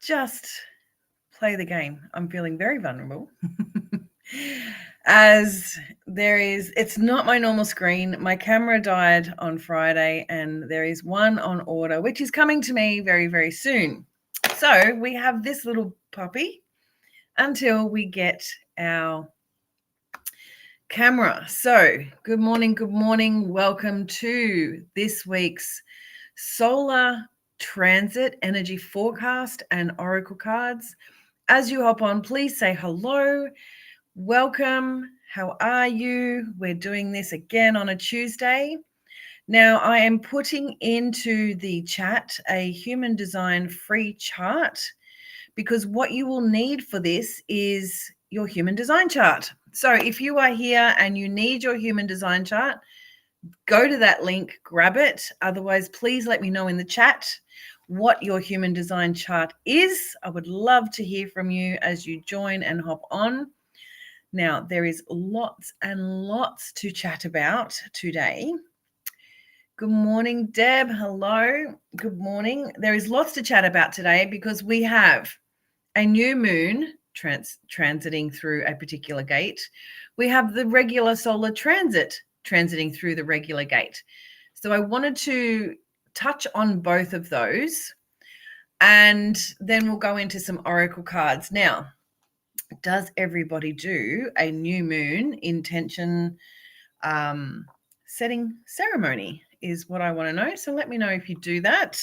just play the game. I'm feeling very vulnerable. As it's not my normal screen. My camera died on Friday and there is one on order, which is coming to me very, very soon. So we have this little puppy until we get our camera. So good morning. Welcome to this week's solar transit energy forecast and oracle cards. As you hop on, please say hello. Welcome. How are you? We're doing this again on a Tuesday. Now, I am putting into the chat a human design free chart because what you will need for this is your human design chart. So if you are here and you need your human design chart, go to that link, grab it. Otherwise, please let me know in the chat what your human design chart is. I would love to hear from you as you join and hop on. Now, there is lots and lots to chat about today. Good morning, Deb. Hello. Good morning. There is lots to chat about today because we have a new moon transiting through a particular gate. We have the regular solar transit transiting through the regular gate. So I wanted to touch on both of those and then we'll go into some oracle cards. Now, does everybody do a new moon intention setting ceremony is what I want to know. So let me know if you do that.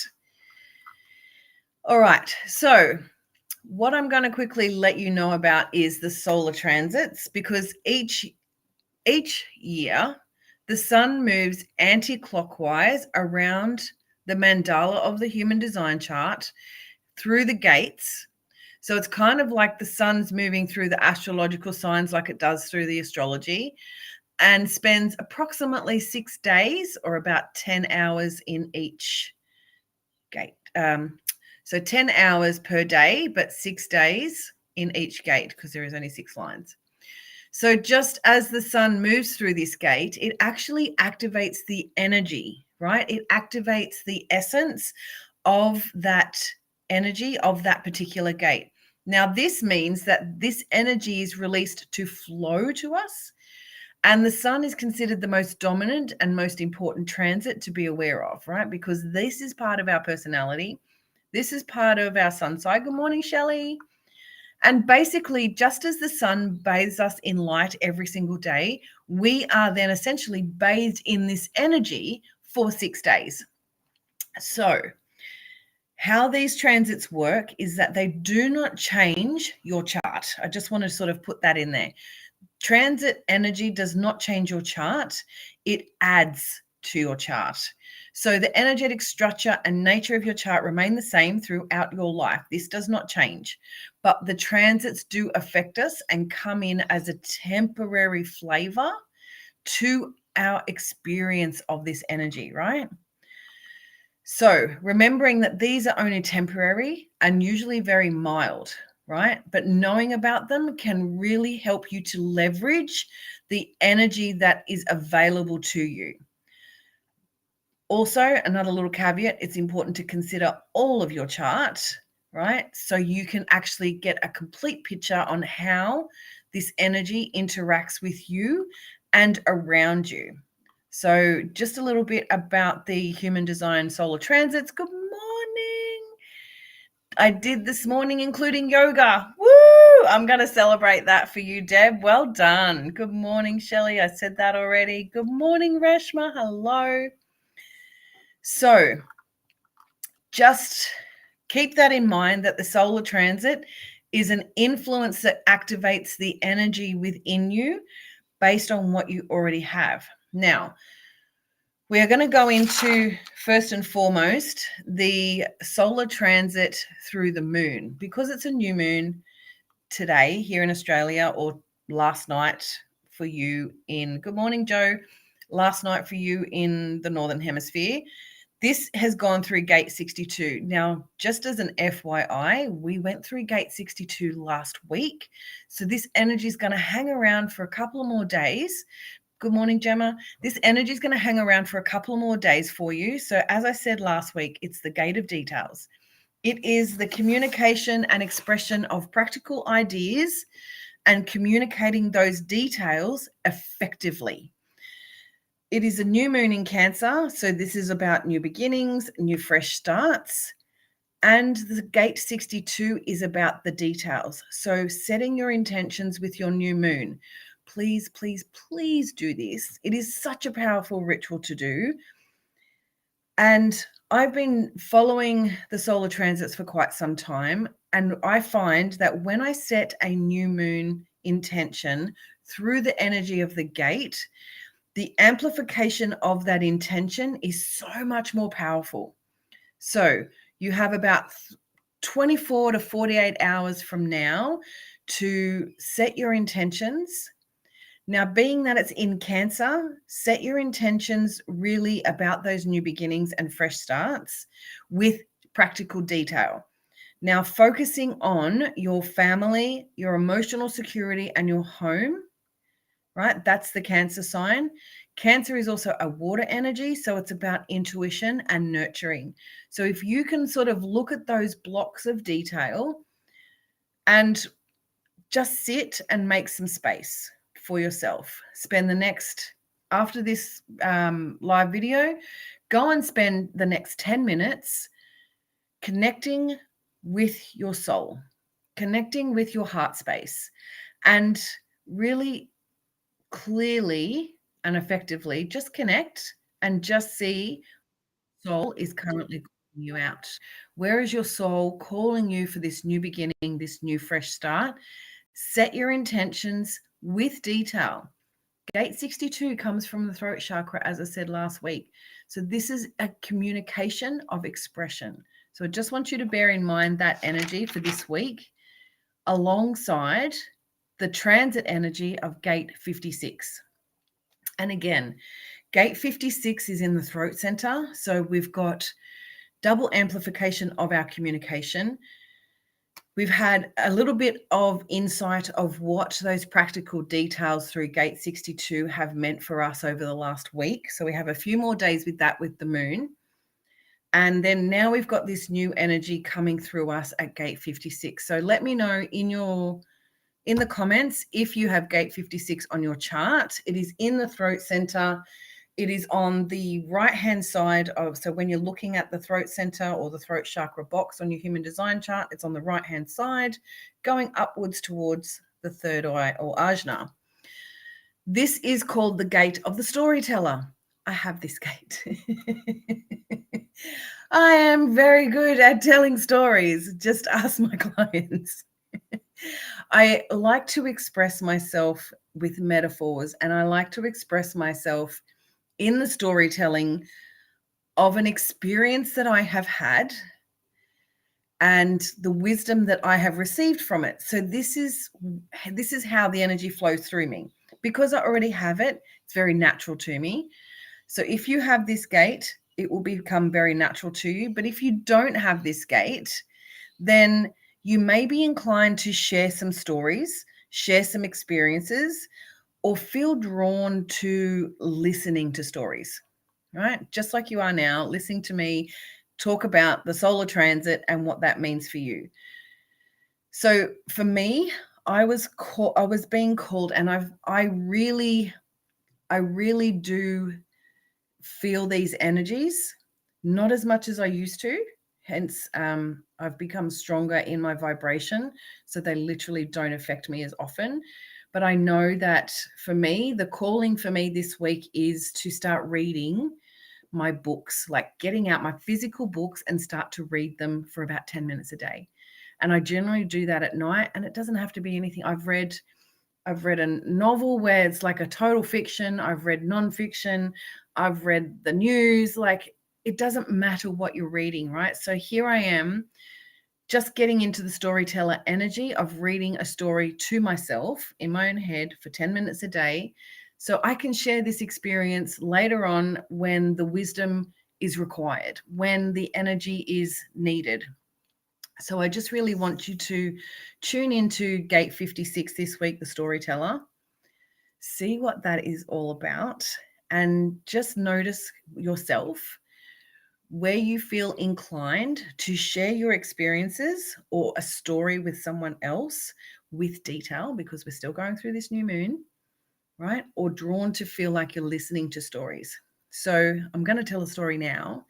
All right. So what I'm going to quickly let you know about is the solar transits, because each year the sun moves anti-clockwise around the mandala of the human design chart through the gates. So it's kind of like the sun's moving through the astrological signs like it does through the astrology, and spends approximately 6 days or about 10 hours in each gate. So 10 hours per day, but 6 days in each gate because there is only 6 lines. So just as the sun moves through this gate, it actually activates the energy, right? It activates the essence of that energy of that particular gate. Now, this means that this energy is released to flow to us, and the sun is considered the most dominant and most important transit to be aware of, right? Because this is part of our personality. This is part of our sun sign. Good morning, Shelley. And basically, just as the sun bathes us in light every single day, we are then essentially bathed in this energy for 6 days. So how these transits work is that they do not change your chart. I just want to sort of put that in there. Transit energy does not change your chart. It adds to your chart. So the energetic structure and nature of your chart remain the same throughout your life. This does not change, but the transits do affect us and come in as a temporary flavor to our experience of this energy, right? So remembering that these are only temporary and usually very mild, right? But knowing about them can really help you to leverage the energy that is available to you. Also, another little caveat, it's important to consider all of your chart, right? So you can actually get a complete picture on how this energy interacts with you and around you. So just a little bit about the human design solar transits. Good morning. I did this morning, including yoga. Woo! I'm going to celebrate that for you, Deb. Well done. Good morning, Shelley. I said that already. Good morning, Reshma. Hello. So just keep that in mind, that the solar transit is an influence that activates the energy within you based on what you already have. Now, we are going to go into, first and foremost, the solar transit through the moon, because it's a new moon today here in Australia, or last night for you in, good morning, Joe, last night for you in the Northern Hemisphere. This has gone through gate 62. Now, just as an FYI, we went through gate 62 last week. So this energy is going to hang around for a couple of more days. Good morning, Gemma. This energy is going to hang around for a couple more days for you. So as I said last week, it's the gate of details. It is the communication and expression of practical ideas and communicating those details effectively. It is a new moon in Cancer, so this is about new beginnings, new fresh starts. And the gate 62 is about the details. So setting your intentions with your new moon. Please, please, please do this. It is such a powerful ritual to do. And I've been following the solar transits for quite some time. And I find that when I set a new moon intention through the energy of the gate, the amplification of that intention is so much more powerful. So you have about 24 to 48 hours from now to set your intentions. Now, being that it's in Cancer, set your intentions really about those new beginnings and fresh starts with practical detail. Now, focusing on your family, your emotional security, and your home, right? That's the Cancer sign. Cancer is also a water energy, so it's about intuition and nurturing. So if you can sort of look at those blocks of detail and just sit and make some space for yourself. Spend the next, after this live video, go and spend the next 10 minutes connecting with your soul, connecting with your heart space, and really clearly and effectively just connect and just see soul is currently calling you out. Where is your soul calling you for this new beginning, this new fresh start? Set your intentions with detail. Gate 62 comes from the throat chakra, as I said last week. So this is a communication of expression. So I just want you to bear in mind that energy for this week alongside the transit energy of gate 56. And again, gate 56 is in the throat center. So we've got double amplification of our communication. We've had a little bit of insight of what those practical details through gate 62 have meant for us over the last week. So we have a few more days with that with the moon. And then now we've got this new energy coming through us at gate 56. So let me know in the comments if you have gate 56 on your chart. It is in the throat center. It is on the right-hand side of, so when you're looking at the throat center or the throat chakra box on your human design chart, it's on the right-hand side, going upwards towards the third eye or ajna. This is called the gate of the storyteller. I have this gate. I am very good at telling stories. Just ask my clients. I like to express myself with metaphors, and I like to express myself in the storytelling of an experience that I have had and the wisdom that I have received from it. So this is how the energy flows through me. Because I already have it, it's very natural to me. So if you have this gate, it will become very natural to you. But if you don't have this gate, then you may be inclined to share some stories, share some experiences, or feel drawn to listening to stories, right? Just like you are now, listening to me talk about the solar transit and what that means for you. So for me, I was being called, and I really do feel these energies, not as much as I used to. Hence, I've become stronger in my vibration, so they literally don't affect me as often. But I know that for me, the calling for me this week is to start reading my books, like getting out my physical books and start to read them for about 10 minutes a day. And I generally do that at night, and it doesn't have to be anything. I've read a novel where it's like a total fiction. I've read nonfiction. I've read the news. Like, it doesn't matter what you're reading, right? So here I am, just getting into the storyteller energy of reading a story to myself in my own head for 10 minutes a day, so I can share this experience later on when the wisdom is required, when the energy is needed. So I just really want you to tune into gate 56 this week, the storyteller, see what that is all about, and just notice yourself where you feel inclined to share your experiences or a story with someone else with detail, because we're still going through this new moon, right? Or drawn to feel like you're listening to stories. So I'm going to tell a story now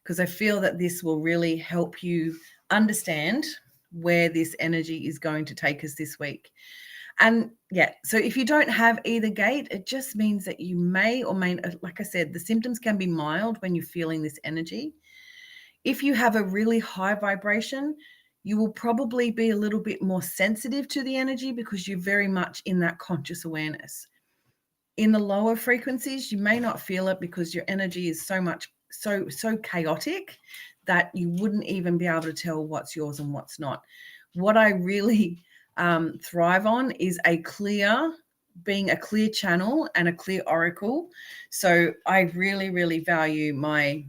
because I feel that this will really help you understand where this energy is going to take us this week. And yeah, so if you don't have either gate, it just means that you may or may, like I said, the symptoms can be mild when you're feeling this energy. If you have a really high vibration, you will probably be a little bit more sensitive to the energy because you're very much in that conscious awareness. In the lower frequencies, you may not feel it because your energy is so chaotic that you wouldn't even be able to tell what's yours and what's not. What I really thrive on is being a clear channel and a clear oracle. So I really, really value my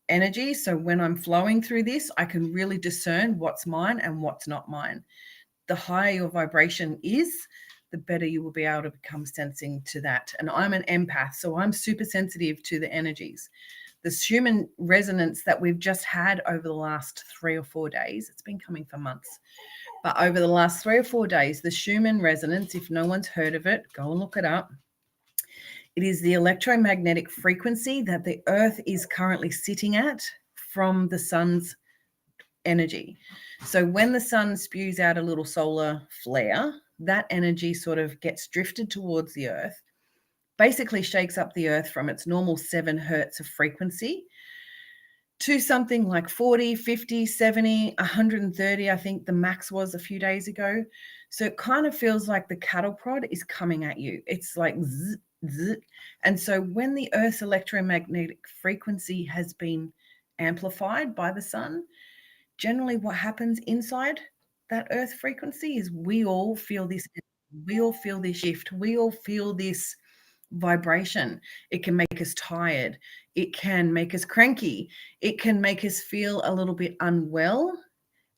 energy. So when I'm flowing through this, I can really discern what's mine and what's not mine. The higher your vibration is, the better you will be able to become sensing to that. And I'm an empath, so I'm super sensitive to the energies. The Schumann resonance that we've just had over the last 3 or 4 days, it's been coming for months, but over the last 3 or 4 days, the Schumann resonance, if no one's heard of it, go and look it up. It is the electromagnetic frequency that the Earth is currently sitting at from the sun's energy. So when the sun spews out a little solar flare, that energy sort of gets drifted towards the Earth, basically shakes up the Earth from its normal 7 hertz of frequency to something like 40, 50, 70, 130, I think the max was a few days ago. So it kind of feels like the cattle prod is coming at you. It's like zzz, zzz. And so when the Earth's electromagnetic frequency has been amplified by the sun, generally what happens inside that Earth frequency is we all feel this shift, we all feel this vibration. It can make us tired, it can make us cranky, it can make us feel a little bit unwell,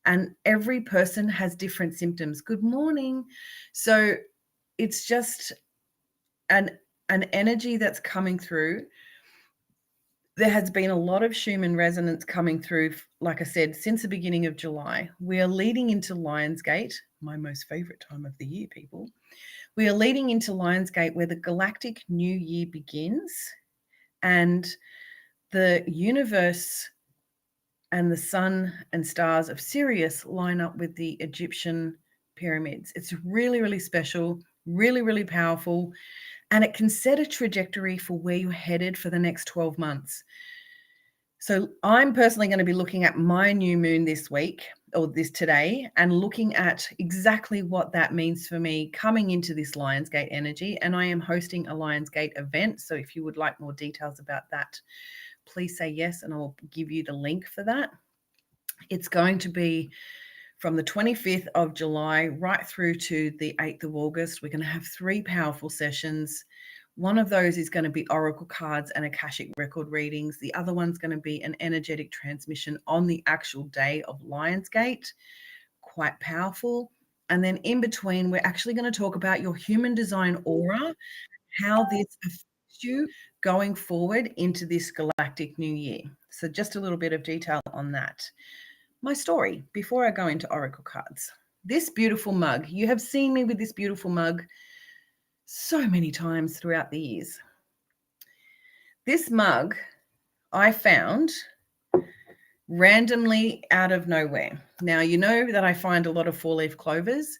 and every person has different symptoms. Good morning. So it's just an energy that's coming through. There has been a lot of Schumann resonance coming through, like I said, since the beginning of July. We are leading into Lionsgate, my most favorite time of the year, people. We are leading into Lionsgate, where the galactic new year begins and the universe and the sun and stars of Sirius line up with the Egyptian pyramids. It's really, really special, really, really powerful. And it can set a trajectory for where you're headed for the next 12 months. So I'm personally going to be looking at my new moon this week, or this today, and looking at exactly what that means for me coming into this Lionsgate energy. And I am hosting a Lionsgate event. So if you would like more details about that, please say yes, and I'll give you the link for that. It's going to be from the 25th of July right through to the 8th of August. We're going to have 3 powerful sessions. One of those is going to be oracle cards and Akashic record readings. The other one's going to be an energetic transmission on the actual day of Lionsgate. Quite powerful. And then in between, we're actually going to talk about your human design aura, how this affects you going forward into this galactic new year. So just a little bit of detail on that. My story before I go into oracle cards. This beautiful mug, you have seen me with this beautiful mug so many times throughout the years. This mug I found randomly out of nowhere. Now, you know that I find a lot of 4-leaf clovers.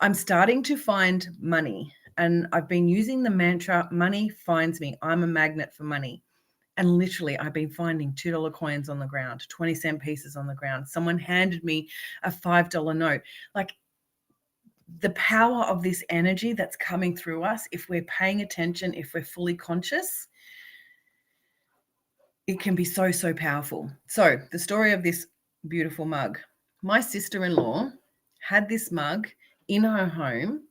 I'm starting to find money, and I've been using the mantra, money finds me. I'm a magnet for money. And literally, I've been finding $2 coins on the ground, 20-cent pieces on the ground. Someone handed me a $5 note. Like, the power of this energy that's coming through us, if we're paying attention, if we're fully conscious, it can be so, so powerful. So the story of this beautiful mug. My sister-in-law had this mug in her home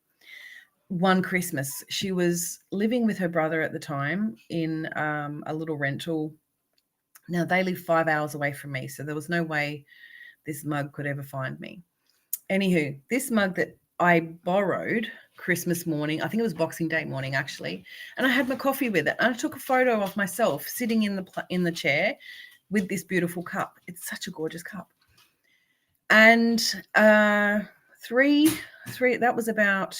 one Christmas. She was living with her brother at the time in a little rental. Now, they live 5 hours away from me, so there was no way this mug could ever find me. Anywho, this mug that I borrowed Christmas morning. I think it was Boxing Day morning, actually. And I had my coffee with it. And I took a photo of myself sitting in the chair with this beautiful cup. It's such a gorgeous cup. And that was about,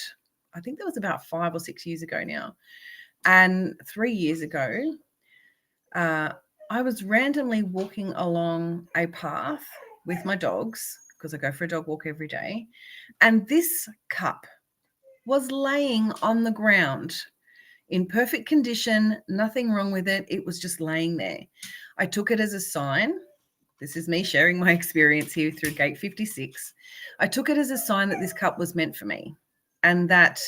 I think that was about 5 or 6 years ago now. And 3 years ago, I was randomly walking along a path with my dogs, because I go for a dog walk every day. And this cup was laying on the ground in perfect condition, nothing wrong with it. It was just laying there. I took it as a sign. This is me sharing my experience here through Gate 56. I took it as a sign that this cup was meant for me, and that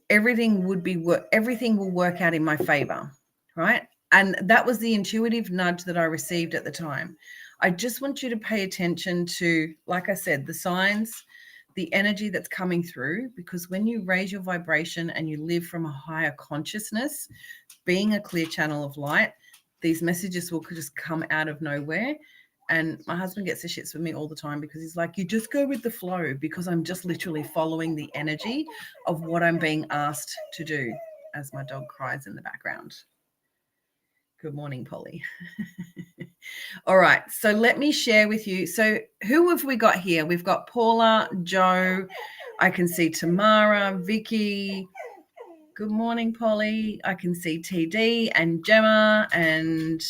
everything will work out in my favor, right? And that was the intuitive nudge that I received at the time. I just want you to pay attention to, like I said, the signs, the energy that's coming through, because when you raise your vibration and you live from a higher consciousness, being a clear channel of light, these messages will just come out of nowhere. And my husband gets the shits with me all the time, because he's like, you just go with the flow, because I'm just literally following the energy of what I'm being asked to do, as my dog cries in the background. Good morning, Polly. All right, so let me share with you. So who have we got here? We've got Paula, Joe. I can see Tamara, Vicky. Good morning, Polly. I can see TD and Gemma and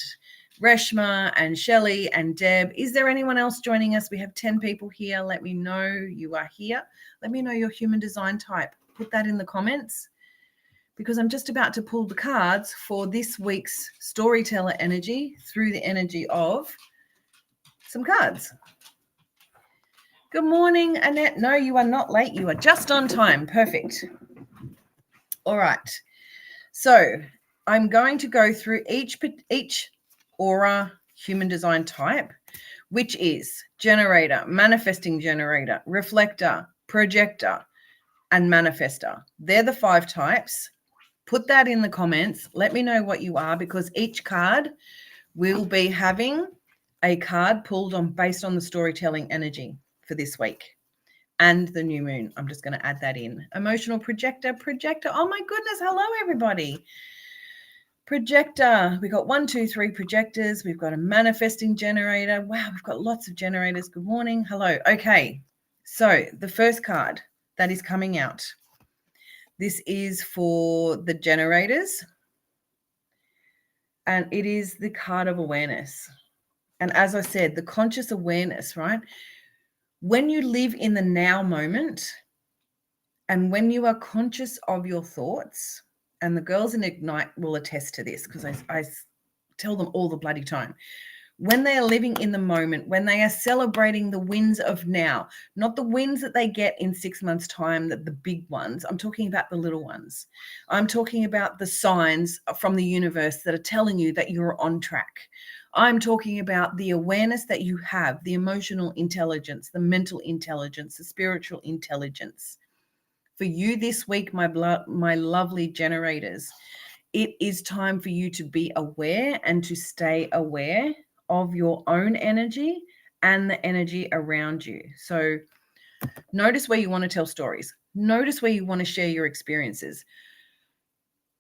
Reshma and Shelley and Deb. Is there anyone else joining us? We have 10 people here. Let me know you are here. Let me know your human design type. Put that in the comments, because I'm just about to pull the cards for this week's storyteller energy through the energy of some cards. Good morning, Annette. No, you are not late. You are just on time. Perfect. All right. So I'm going to go through each aura human design type, which is generator, manifesting generator, reflector, projector, and manifester. They're the 5 types. Put that in the comments. Let me know what you are, because each card will be having a card pulled on based on the storytelling energy for this week and the new moon. I'm just going to add that in. Emotional projector. Oh my goodness. Hello, everybody. Projector. We've got 1, 2, 3 projectors. We've got a manifesting generator. Wow, we've got lots of generators. Good morning. Hello. Okay. So the first card that is coming out. This is for the generators, and it is the card of awareness. And as I said, the conscious awareness, right? When you live in the now moment, and when you are conscious of your thoughts, and the girls in Ignite will attest to this, because I tell them all the bloody time. When they are living in the moment, when they are celebrating the wins of now, not the wins that they get in 6 months' time, the big ones. I'm talking about the little ones. I'm talking about the signs from the universe that are telling you that you're on track. I'm talking about the awareness that you have, the emotional intelligence, the mental intelligence, the spiritual intelligence. For you this week, my lovely generators, it is time for you to be aware and to stay aware of your own energy and the energy around you. So notice where you want to tell stories. Notice where you want to share your experiences.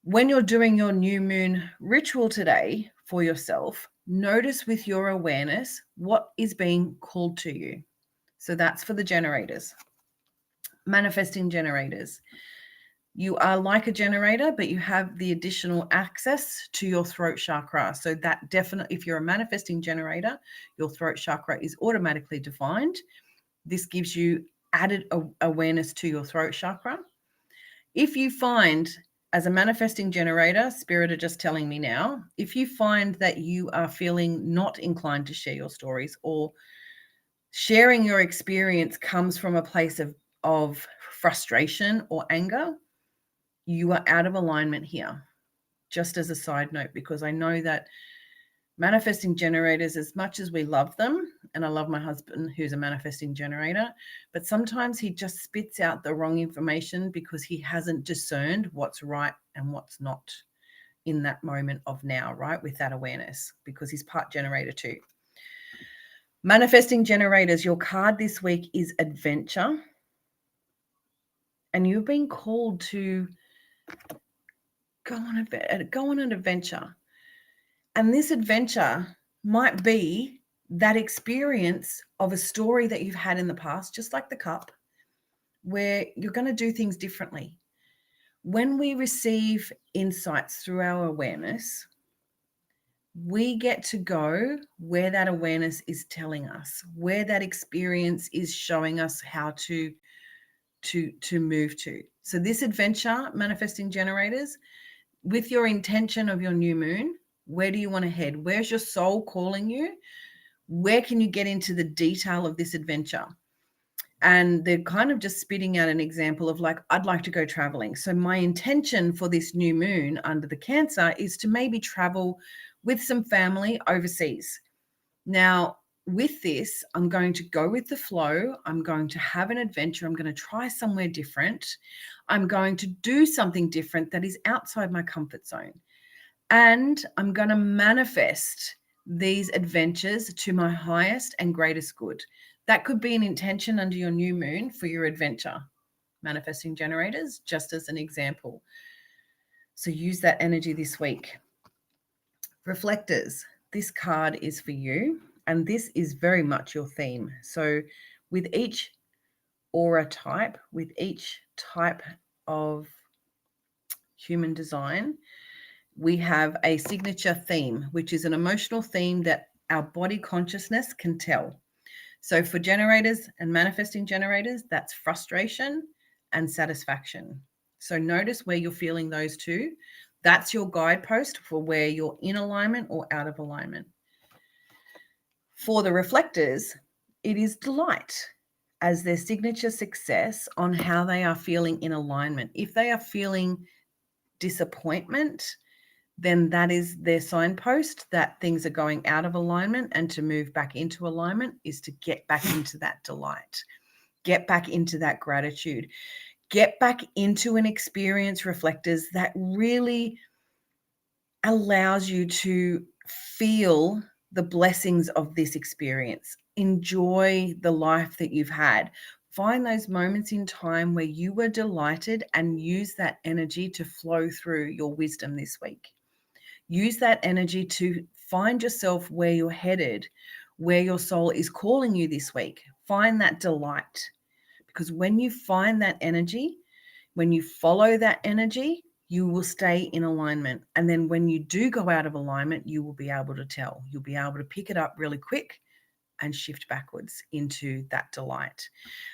When you're doing your new moon ritual today for yourself, notice with your awareness what is being called to you. So that's for the generators. Manifesting generators. You are like a generator, but you have the additional access to your throat chakra. So that definitely, if you're a manifesting generator, your throat chakra is automatically defined. This gives you added awareness to your throat chakra. If you find, as a manifesting generator, Spirit are just telling me now, if you find that you are feeling not inclined to share your stories, or sharing your experience comes from a place of frustration or anger, you are out of alignment here, just as a side note, because I know that manifesting generators, as much as we love them, and I love my husband who's a manifesting generator, but sometimes he just spits out the wrong information because he hasn't discerned what's right and what's not in that moment of now, right? With that awareness, because he's part generator too. Manifesting generators, your card this week is adventure. and you've been called to go on an adventure. And this adventure might be that experience of a story that you've had in the past, just like the cup, where you're going to do things differently. When we receive insights through our awareness, we get to go where that awareness is telling us, where that experience is showing us how to move to. So this adventure, manifesting generators, with your intention of your new moon, where do you want to head? Where's your soul calling you? Where can you get into the detail of this adventure? And they're kind of just spitting out an example of like, I'd like to go traveling. So my intention for this new moon under the Cancer is to maybe travel with some family overseas. Now, with this, I'm going to go with the flow. I'm going to have an adventure. I'm going to try somewhere different. I'm going to do something different that is outside my comfort zone. And I'm going to manifest these adventures to my highest and greatest good. That could be an intention under your new moon for your adventure. Manifesting generators, just as an example. So use that energy this week. Reflectors, this card is for you, and this is very much your theme. So with each aura type, with each type of human design, we have a signature theme, which is an emotional theme that our body consciousness can tell. So for generators and manifesting generators, that's frustration and satisfaction. So notice where you're feeling those two. That's your guidepost for where you're in alignment or out of alignment. For the reflectors, it is delight as their signature success on how they are feeling in alignment. If they are feeling disappointment, then that is their signpost that things are going out of alignment, and to move back into alignment is to get back into that delight, get back into that gratitude, get back into an experience, reflectors, that really allows you to feel the blessings of this experience. Enjoy the life that you've had. Find those moments in time where you were delighted and use that energy to flow through your wisdom this week. Use that energy to find yourself where you're headed, where your soul is calling you this week. Find that delight. Because when you find that energy, when you follow that energy, you will stay in alignment. And then when you do go out of alignment, you will be able to tell. You'll be able to pick it up really quick and shift backwards into that delight.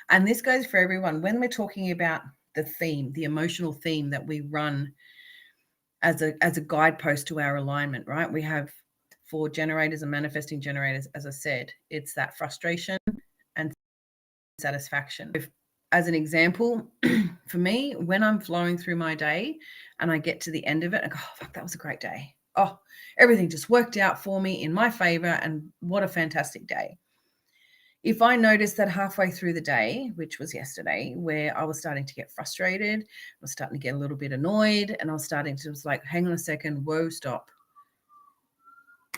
And this goes for everyone. When we're talking about the theme, the emotional theme that we run as a guidepost to our alignment, right? We have, for generators and manifesting generators, as I said, it's that frustration and satisfaction. As an example, for me, when I'm flowing through my day and I get to the end of it, I go, oh, fuck, that was a great day. Oh, everything just worked out for me in my favor, and what a fantastic day. If I noticed that halfway through the day, which was yesterday, where I was starting to get frustrated, I was starting to get a little bit annoyed, and I was starting to was like, hang on a second, whoa, stop.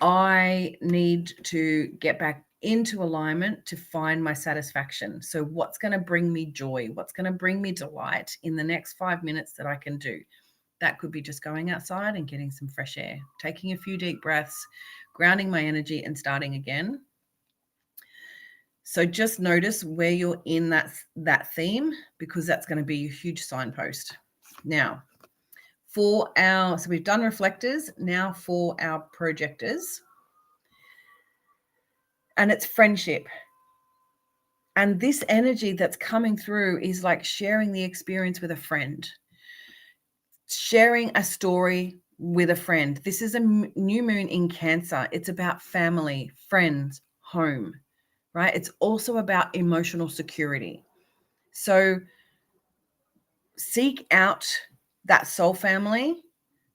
I need to get back into alignment to find my satisfaction. So what's going to bring me joy? What's going to bring me delight in the next 5 minutes that I can do? That could be just going outside and getting some fresh air, taking a few deep breaths, grounding my energy and starting again. So just notice where you're in that theme, because that's going to be a huge signpost. Now, so we've done reflectors, now for our projectors. And it's friendship. And this energy that's coming through is like sharing the experience with a friend, sharing a story with a friend. This is a new moon in Cancer. It's about family, friends, home, right? It's also about emotional security. So seek out that soul family,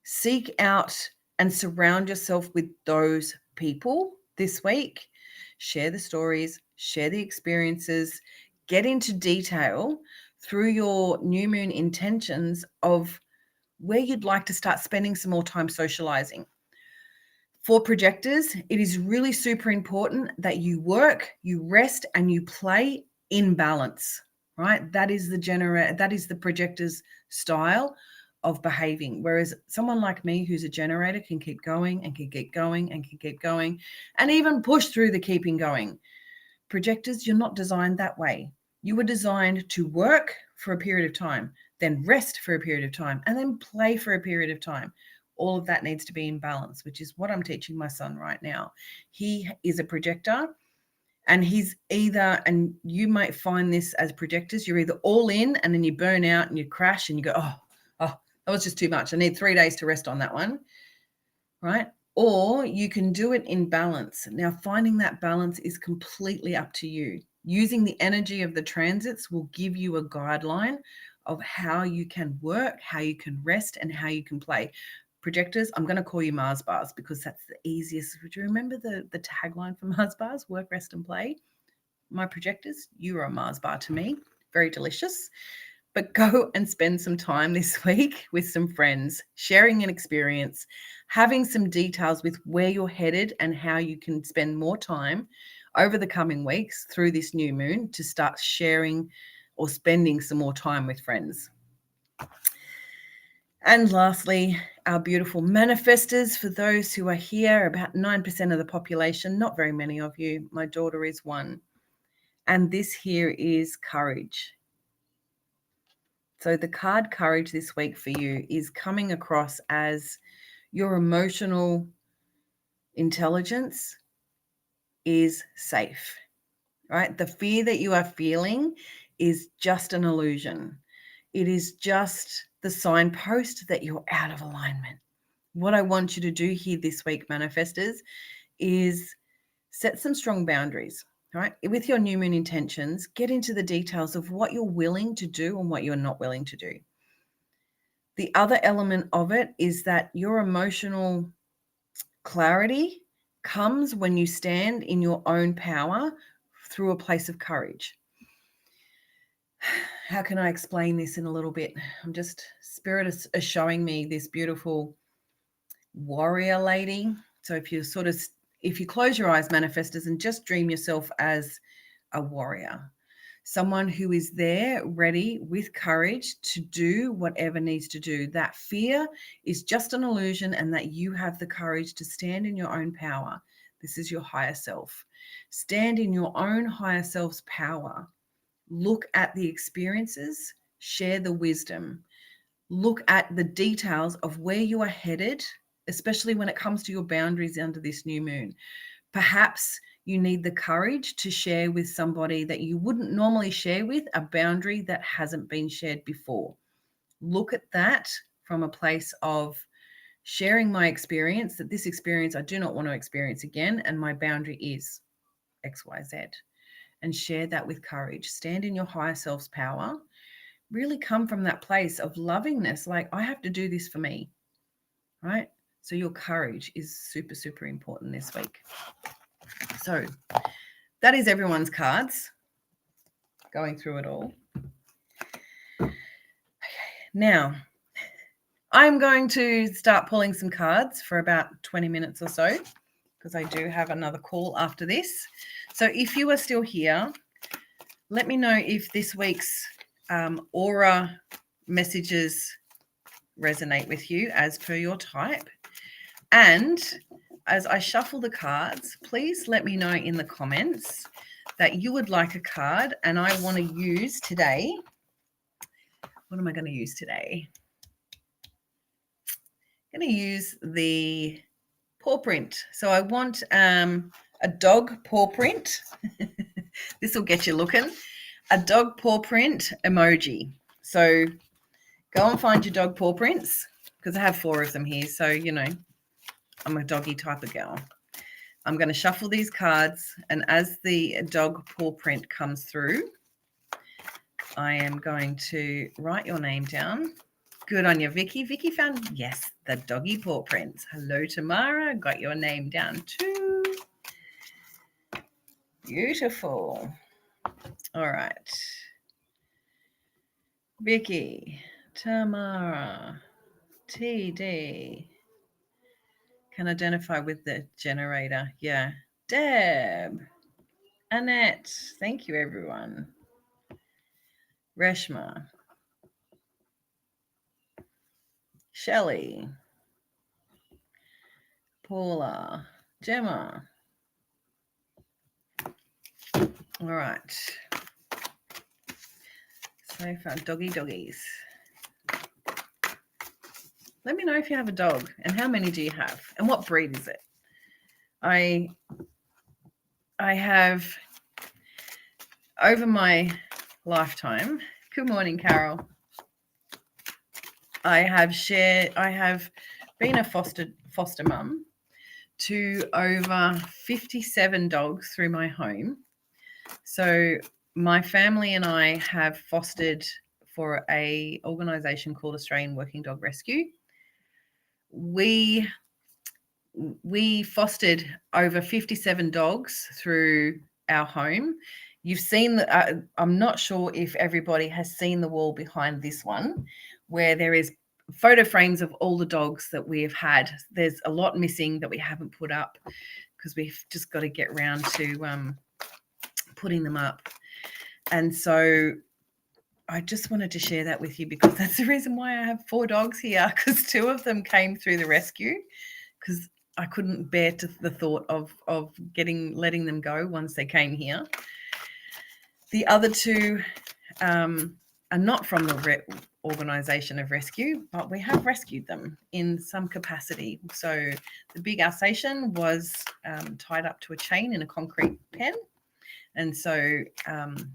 seek out and surround yourself with those people this week. Share the stories, share the experiences, get into detail through your new moon intentions of where you'd like to start spending some more time socializing. For projectors, it is really super important that you work, you rest, and you play in balance, right? That is the projector's style of behaving. Whereas someone like me who's a generator can keep going and can keep going and can keep going and even push through the keeping going. Projectors, you're not designed that way. You were designed to work for a period of time, then rest for a period of time, and then play for a period of time. All of that needs to be in balance, which is what I'm teaching my son right now. He is a projector, and he's either, and you might find this as projectors, you're either all in and then you burn out and you crash and you go, oh, that was just too much. I need 3 days to rest on that one, right? Or you can do it in balance. Now, finding that balance is completely up to you. Using the energy of the transits will give you a guideline of how you can work, how you can rest, and how you can play. Projectors, I'm going to call you Mars bars because that's the easiest. Would you remember the tagline for Mars bars? Work, rest, and play. My projectors, you are a Mars bar to me. Very delicious. But go and spend some time this week with some friends, sharing an experience, having some details with where you're headed and how you can spend more time over the coming weeks through this new moon to start sharing or spending some more time with friends. And lastly, our beautiful manifestors, for those who are here, about 9% of the population, not very many of you. My daughter is one. And this here is courage. So the card courage this week for you is coming across as your emotional intelligence is safe, right? The fear that you are feeling is just an illusion. It is just the signpost that you're out of alignment. What I want you to do here this week, manifestors, is set some strong boundaries, right? With your new moon intentions, get into the details of what you're willing to do and what you're not willing to do. The other element of it is that your emotional clarity comes when you stand in your own power through a place of courage. How can I explain this in a little bit? Spirit is showing me this beautiful warrior lady. So if you close your eyes, manifestors, and just dream yourself as a warrior, someone who is there ready with courage to do whatever needs to do. That fear is just an illusion, and that you have the courage to stand in your own power. This is your higher self. Stand in your own higher self's power. Look at the experiences, share the wisdom, look at the details of where you are headed, especially when it comes to your boundaries under this new moon. Perhaps you need the courage to share with somebody that you wouldn't normally share with a boundary that hasn't been shared before. Look at that from a place of sharing my experience, that this experience I do not want to experience again, and my boundary is XYZ. And share that with courage. Stand in your higher self's power. Really come from that place of lovingness, like I have to do this for me, right? So your courage is super, super important this week. So that is everyone's cards. Going through it all. Okay, now I'm going to start pulling some cards for about 20 minutes or so, because I do have another call after this. So if you are still here, let me know if this week's aura messages resonate with you as per your type. And as I shuffle the cards, please let me know in the comments that you would like a card and I want to use today. What am I going to use today? I'm going to use the paw print. So I want a dog paw print. This will get you looking. A dog paw print emoji. So go and find your dog paw prints, because I have 4 of them here. So, you know, I'm a doggy type of girl. I'm going to shuffle these cards, and as the dog paw print comes through, I am going to write your name down. Good on you, Vicky. Vicky found, yes, the doggy paw prints. Hello, Tamara. Got your name down too. Beautiful. All right. Vicky, Tamara, TD. Can identify with the generator. Yeah. Deb, Annette. Thank you, everyone. Reshma, Shelley, Paula, Gemma. All right. So far, doggies. Let me know if you have a dog and how many do you have and what breed is it? I have, over my lifetime, good morning, Carol. I have been a foster mum to over 57 dogs through my home. So my family and I have fostered for a organisation called Australian Working Dog Rescue. We fostered over 57 dogs through our home. You've seen I'm not sure if everybody has seen the wall behind this one, where there is photo frames of all the dogs that we have had. There's a lot missing that we haven't put up because we've just got to get around to putting them up. And so I just wanted to share that with you because that's the reason why I have 4 dogs here, because 2 of them came through the rescue because I couldn't bear the thought of letting them go once they came here. The other 2 are not from the organisation of rescue, but we have rescued them in some capacity. So the big Alsatian was tied up to a chain in a concrete pen. And so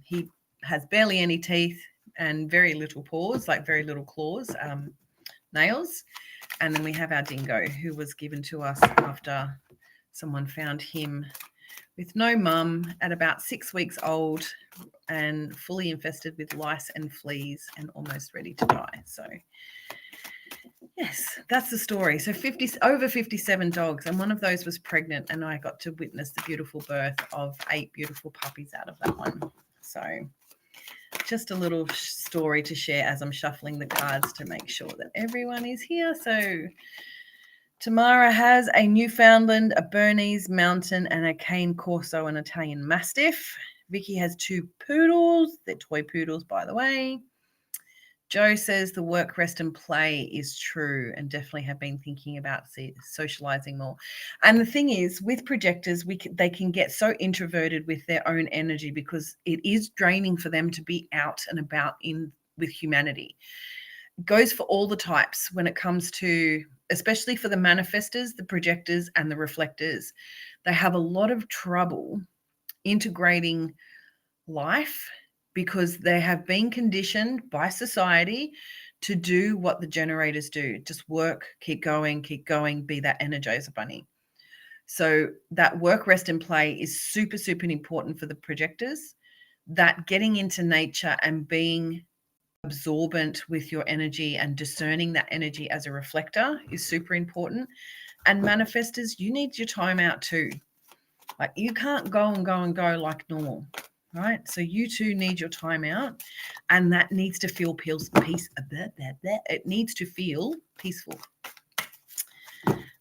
he has barely any teeth and very little paws, like very little claws, nails. And then we have our dingo, who was given to us after someone found him with no mum at about 6 weeks old and fully infested with lice and fleas and almost ready to die. So yes, that's the story. So over 57 dogs, and one of those was pregnant, and I got to witness the beautiful birth of 8 beautiful puppies out of that one. So just a little story to share as I'm shuffling the cards to make sure that everyone is here. So Tamara has a Newfoundland, a Bernese Mountain, and a Cane Corso, an Italian Mastiff. Vicky has 2 poodles. They're toy poodles, by the way. Joe says the work, rest, and play is true, and definitely have been thinking about socializing more. And the thing is, with projectors, they can get so introverted with their own energy because it is draining for them to be out and about with humanity. It goes for all the types when it comes to, especially for the manifestors, the projectors, and the reflectors. They have a lot of trouble integrating life because they have been conditioned by society to do what the generators do. Just work, keep going, be that Energizer bunny. So that work, rest, and play is super, super important for the projectors. That getting into nature and being absorbent with your energy and discerning that energy as a reflector is super important. And manifestors, you need your time out too. Like you can't go like normal. Right, so you too need your time out, and that needs to feel peace. It needs to feel peaceful.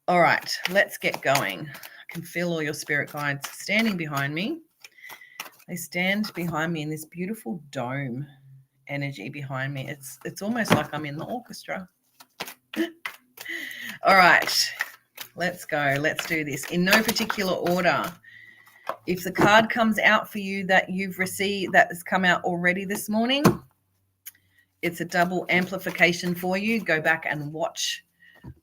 All right, let's get going. I can feel all your spirit guides standing behind me. They stand behind me in this beautiful dome energy behind me. It's almost like I'm in the orchestra. All right, let's go. Let's do this in no particular order. If the card comes out for you that you've received, that has come out already this morning, it's a double amplification for you. Go back and watch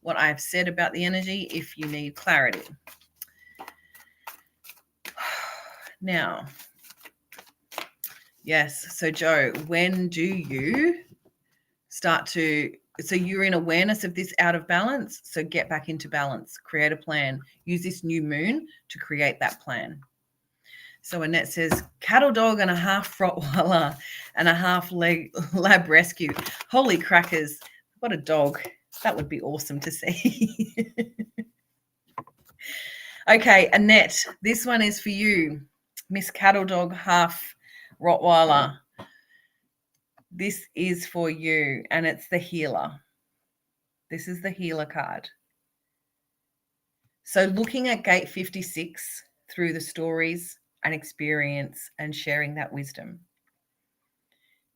what I've said about the energy if you need clarity. Now, yes, so Joe, when do you start to, so you're in awareness of this out of balance, so get back into balance, create a plan, use this new moon to create that plan. So Annette says, cattle dog and a half Rottweiler and a half lab rescue. Holy crackers, what a dog. That would be awesome to see. Okay, Annette, this one is for you. Miss Cattle Dog, half Rottweiler. This is for you, and it's the healer. This is the healer card. So looking at gate 56 through the stories and experience and sharing that wisdom,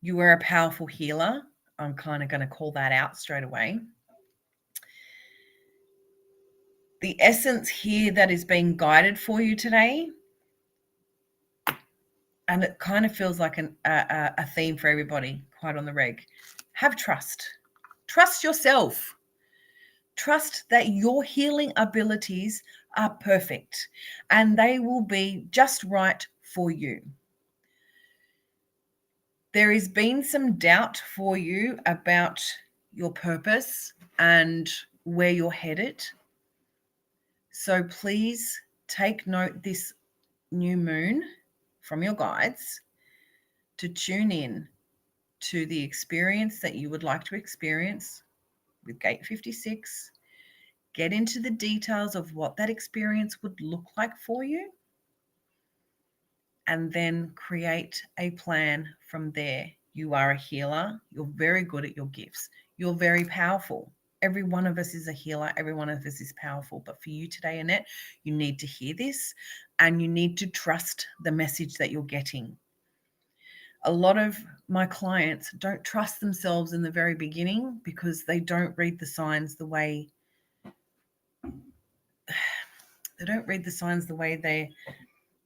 You are a powerful healer. I'm kind of going to call that out straight away. The essence here that is being guided for you today, and it kind of feels like a theme for everybody, quite on the reg. Have trust. Trust yourself. Trust that your healing abilities are perfect and they will be just right for you. There has been some doubt for you about your purpose and where you're headed. So please take note this new moon from your guides to tune in to the experience that you would like to experience with Gate 56. Get into the details of what that experience would look like for you, and then create a plan from there. You are a healer. You're very good at your gifts. You're very powerful. Every one of us is a healer. Every one of us is powerful. But for you today, Annette, you need to hear this and you need to trust the message that you're getting. A lot of my clients don't trust themselves in the very beginning because they don't read the signs the way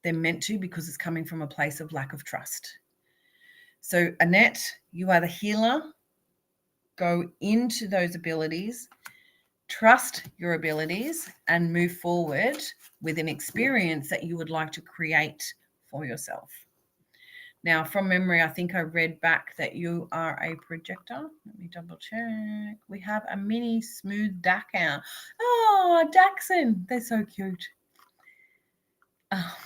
they're meant to, because it's coming from a place of lack of trust. So Annette, you are the healer. Go into those abilities, trust your abilities, and move forward with an experience that you would like to create for yourself. Now, from memory, I think I read back that you are a projector. Let me double check. We have a mini smooth Dachshund. Oh, Dachshund. They're so cute. Oh.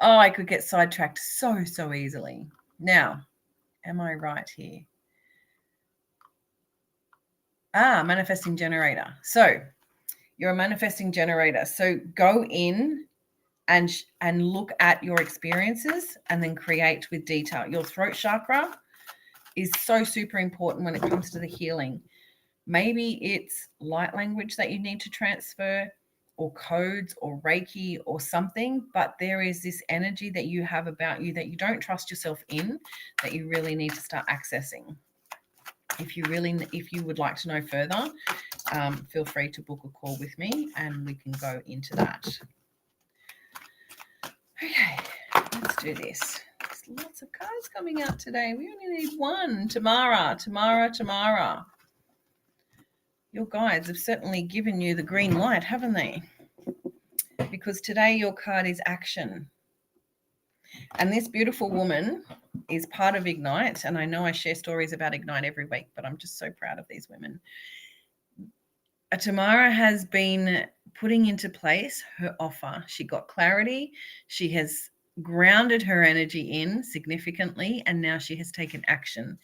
Oh, I could get sidetracked so easily. Now, am I right here? Manifesting generator. So you're a manifesting generator. So go in and look at your experiences and then create with detail. Your throat chakra is so super important when it comes to the healing. Maybe it's light language that you need to transfer, or codes, or Reiki, or something, but there is this energy that you have about you that you don't trust yourself in, that you really need to start accessing. If you would like to know further, feel free to book a call with me and we can go into that. Okay, let's do this. There's lots of cards coming out today. We only need one. Tamara. Your guides have certainly given you the green light, haven't they? Because today your card is action. And this beautiful woman is part of Ignite. And I know I share stories about Ignite every week, but I'm just so proud of these women. Tamara has been putting into place her offer. She got clarity. She has grounded her energy in significantly, and now she has taken action.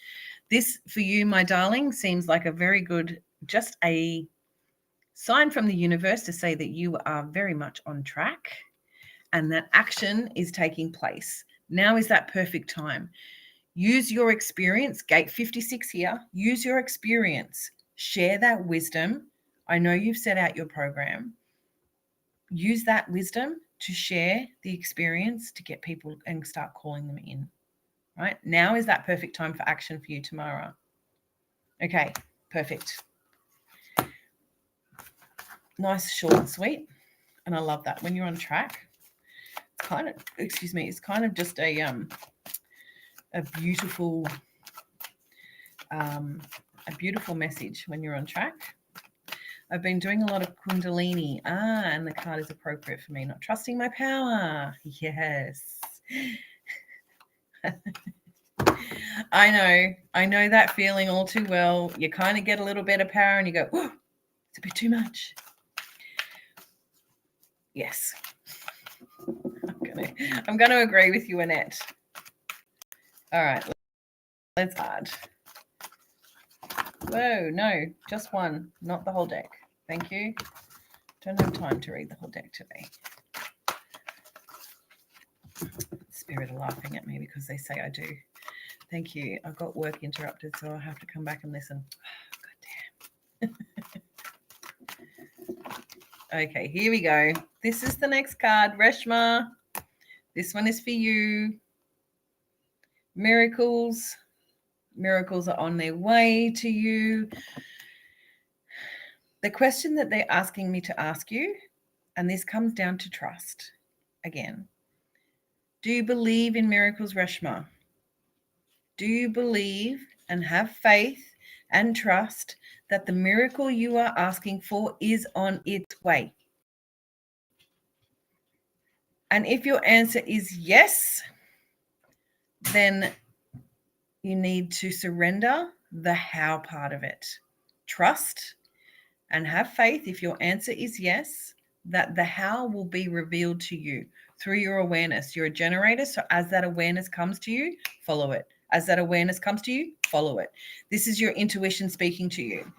This, for you, my darling, seems like a very good, just a sign from the universe to say that you are very much on track and that action is taking place. Now is that perfect time. Use your experience, Gate 56 here, use your experience, share that wisdom. I know you've set out your program. Use that wisdom to share the experience to get people and start calling them in. Right? Now is that perfect time for action for you, Tamara. Okay, perfect. Nice, short and sweet. And I love that. When you're on track, it's kind of just a beautiful message when you're on track. I've been doing a lot of Kundalini. And the card is appropriate for me. Not trusting my power. Yes. I know that feeling all too well. You kind of get a little bit of power and you go, whoa, it's a bit too much. Yes. I'm going to agree with you, Annette. All right. Let's start. Whoa, no, just one, not the whole deck. Thank you. Don't have time to read the whole deck today. Spirit are laughing at me because they say I do. Thank you. I've got work interrupted, so I'll have to come back and listen. God damn. Okay, here we go. This is the next card, Reshma. This one is for you. Miracles. Miracles are on their way to you. The question that they're asking me to ask you, and this comes down to trust again. Do you believe in miracles, Reshma? Do you believe and have faith and trust that the miracle you are asking for is on its way? And if your answer is yes, then you need to surrender the how part of it. Trust and have faith, if your answer is yes, that the how will be revealed to you through your awareness. You're a generator, so as that awareness comes to you, follow it. As that awareness comes to you, follow it. This is your intuition speaking to you.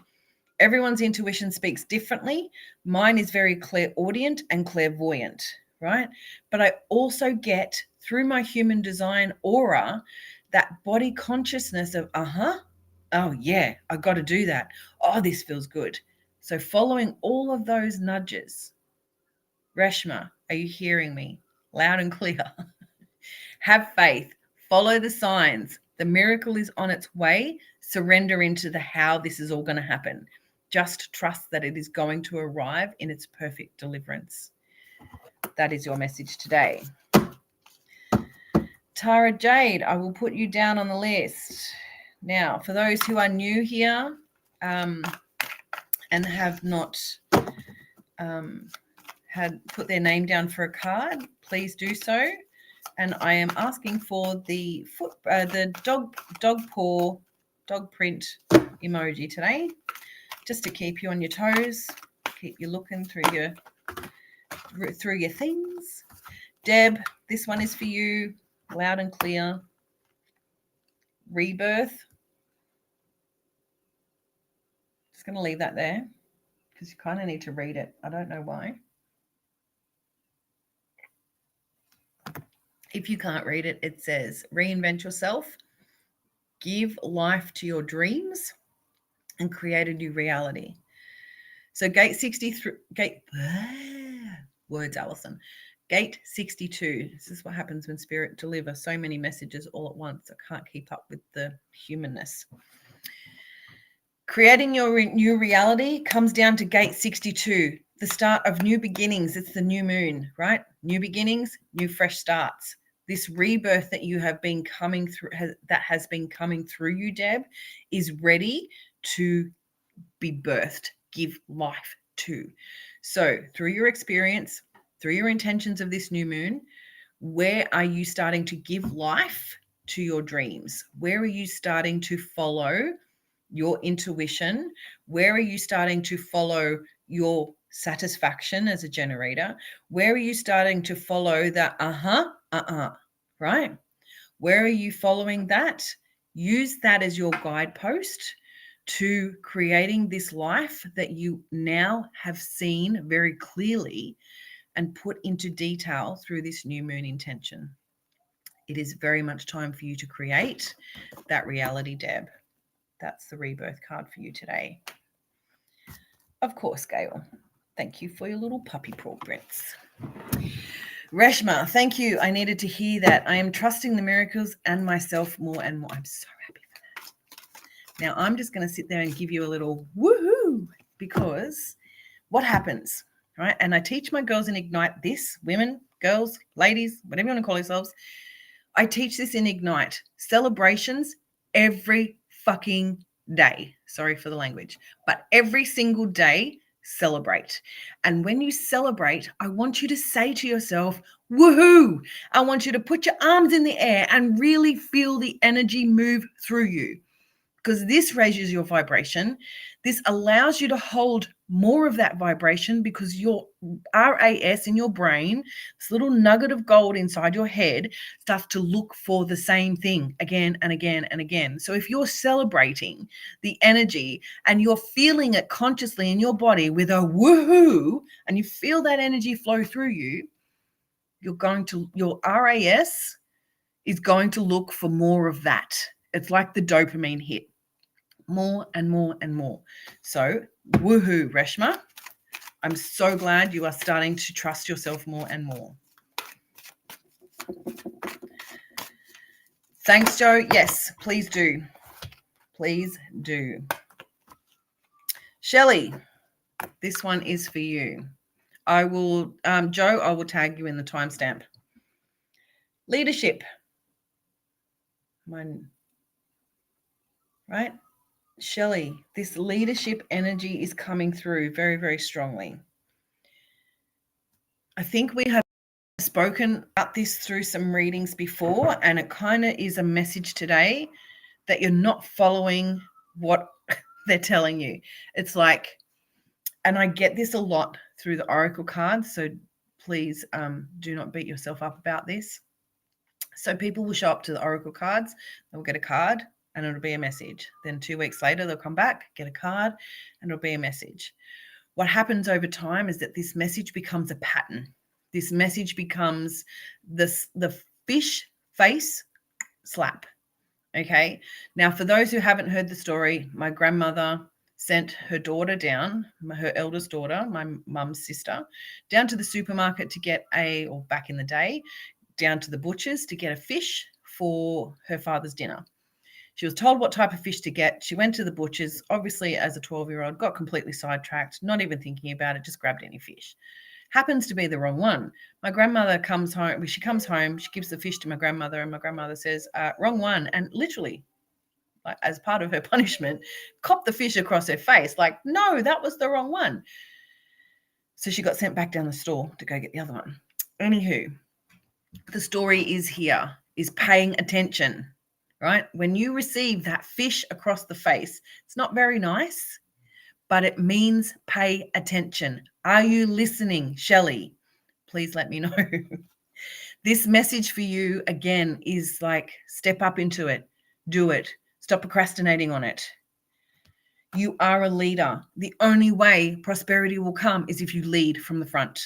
Everyone's intuition speaks differently. Mine is very clairaudient and clairvoyant, right? But I also get, through my human design aura, that body consciousness of, oh yeah, I got to do that. Oh, this feels good. So following all of those nudges, Reshma, are you hearing me? Loud and clear. Have faith. Follow the signs. The miracle is on its way. Surrender into the how this is all going to happen. Just trust that it is going to arrive in its perfect deliverance. That is your message today. Tara Jade, I will put you down on the list. Now, for those who are new here and have not had put their name down for a card, please do so. And I am asking for the dog paw, dog print emoji today, just to keep you on your toes, keep you looking through your things. Deb, this one is for you, loud and clear. Rebirth. Just going to leave that there because you kind of need to read it. I don't know why. If you can't read it, it says, reinvent yourself, give life to your dreams, and create a new reality. So gate 63, words, Alison. Gate 62. This is what happens when spirit delivers so many messages all at once. I can't keep up with the humanness. Creating your new reality comes down to gate 62, the start of new beginnings. It's the new moon, right? New beginnings, new fresh starts. This rebirth that you have been coming through, that has been coming through you, Deb, is ready to be birthed, give life to. So through your experience, through your intentions of this new moon, where are you starting to give life to your dreams? Where are you starting to follow your intuition? Where are you starting to follow your satisfaction as a generator? Where are you starting to follow that right? Where are you following that? Use that as your guidepost to creating this life that you now have seen very clearly and put into detail through this new moon intention. It is very much time for you to create that reality, Deb. That's the rebirth card for you today. Of course, Gail. Thank you for your little puppy paw prints. Reshma, thank you. I needed to hear that. I am trusting the miracles and myself more and more. I'm so happy for that. Now, I'm just going to sit there and give you a little woohoo, because what happens, right? And I teach my girls in Ignite this, women, girls, ladies, whatever you want to call yourselves. I teach this in Ignite. Celebrations every fucking day. Sorry for the language, but every single day, celebrate. And when you celebrate, I want you to say to yourself, woohoo. I want you to put your arms in the air and really feel the energy move through you, because this raises your vibration. This allows you to hold more of that vibration, because your RAS in your brain, this little nugget of gold inside your head, starts to look for the same thing again and again and again. So if you're celebrating the energy and you're feeling it consciously in your body with a woohoo, and you feel that energy flow through you, your RAS is going to look for more of that. It's like the dopamine hit. More and more and more. So, woohoo, Reshma. I'm so glad you are starting to trust yourself more and more. Thanks, Joe. Yes, please do. Please do. Shelley, this one is for you. I will, Joe, I will tag you in the timestamp. Leadership. Right? Shelley, this leadership energy is coming through very, very strongly. I think we have spoken about this through some readings before, and it kind of is a message today that you're not following what they're telling you. It's like, and I get this a lot through the oracle cards, so please do not beat yourself up about this. So people will show up to the oracle cards, they'll get a card and it'll be a message. Then 2 weeks later, they'll come back, get a card, and it'll be a message. What happens over time is that this message becomes a pattern. This message becomes the fish face slap. Okay. Now, for those who haven't heard the story, my grandmother sent her daughter down, her eldest daughter, my mum's sister, down to the supermarket to get or back in the day, down to the butcher's to get a fish for her father's dinner. She was told what type of fish to get. She went to the butcher's, obviously as a 12-year-old, got completely sidetracked, not even thinking about it, just grabbed any fish. Happens to be the wrong one. My grandmother comes home. She comes home, she gives the fish to my grandmother, and my grandmother says, wrong one. And literally, like, as part of her punishment, copped the fish across her face. Like, no, that was the wrong one. So she got sent back down the store to go get the other one. Anywho, the story is paying attention. Right? When you receive that fish across the face, it's not very nice, but it means pay attention. Are you listening, Shelley? Please let me know. This message for you, again, is like, step up into it. Do it. Stop procrastinating on it. You are a leader. The only way prosperity will come is if you lead from the front.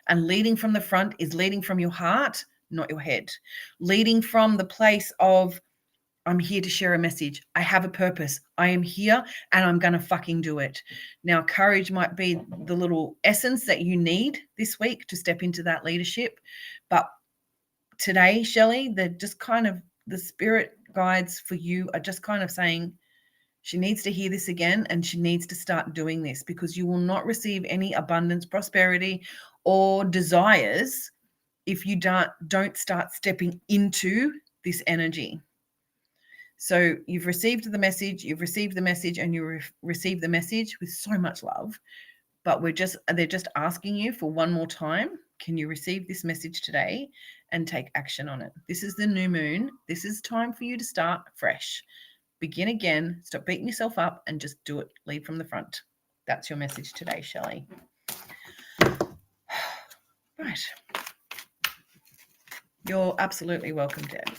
And leading from the front is leading from your heart, not your head. Leading from the place of, I'm here to share a message. I have a purpose. I am here and I'm going to fucking do it. Now, courage might be the little essence that you need this week to step into that leadership. But today, Shelley, the spirit guides for you are just kind of saying she needs to hear this again and she needs to start doing this, because you will not receive any abundance, prosperity, or desires if you don't start stepping into this energy. So you've received the message, and you receive the message with so much love, but they're just asking you for one more time. Can you receive this message today and take action on it? This is the new moon. This is time for you to start fresh. Begin again. Stop beating yourself up and just do it. Lead from the front. That's your message today, Shelley. Right. You're absolutely welcome, Deb.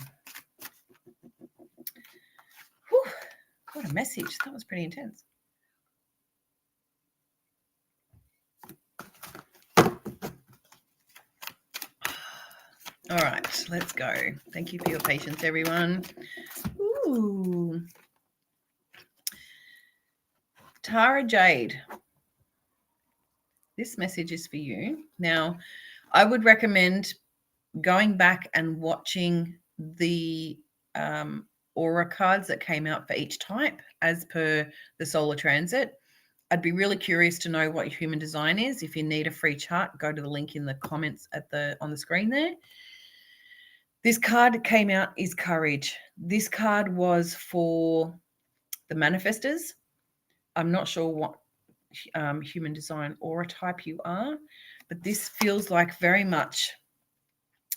What a message. That was pretty intense. All right, let's go. Thank you for your patience, everyone. Ooh. Tara Jade. This message is for you. Now, I would recommend going back and watching the aura cards that came out for each type as per the solar transit. I'd be really curious to know what your human design is. If you need a free chart, go to the link in the comments on the screen there. This card came out is courage. This card was for the manifestors. I'm not sure what human design aura type you are, but this feels like very much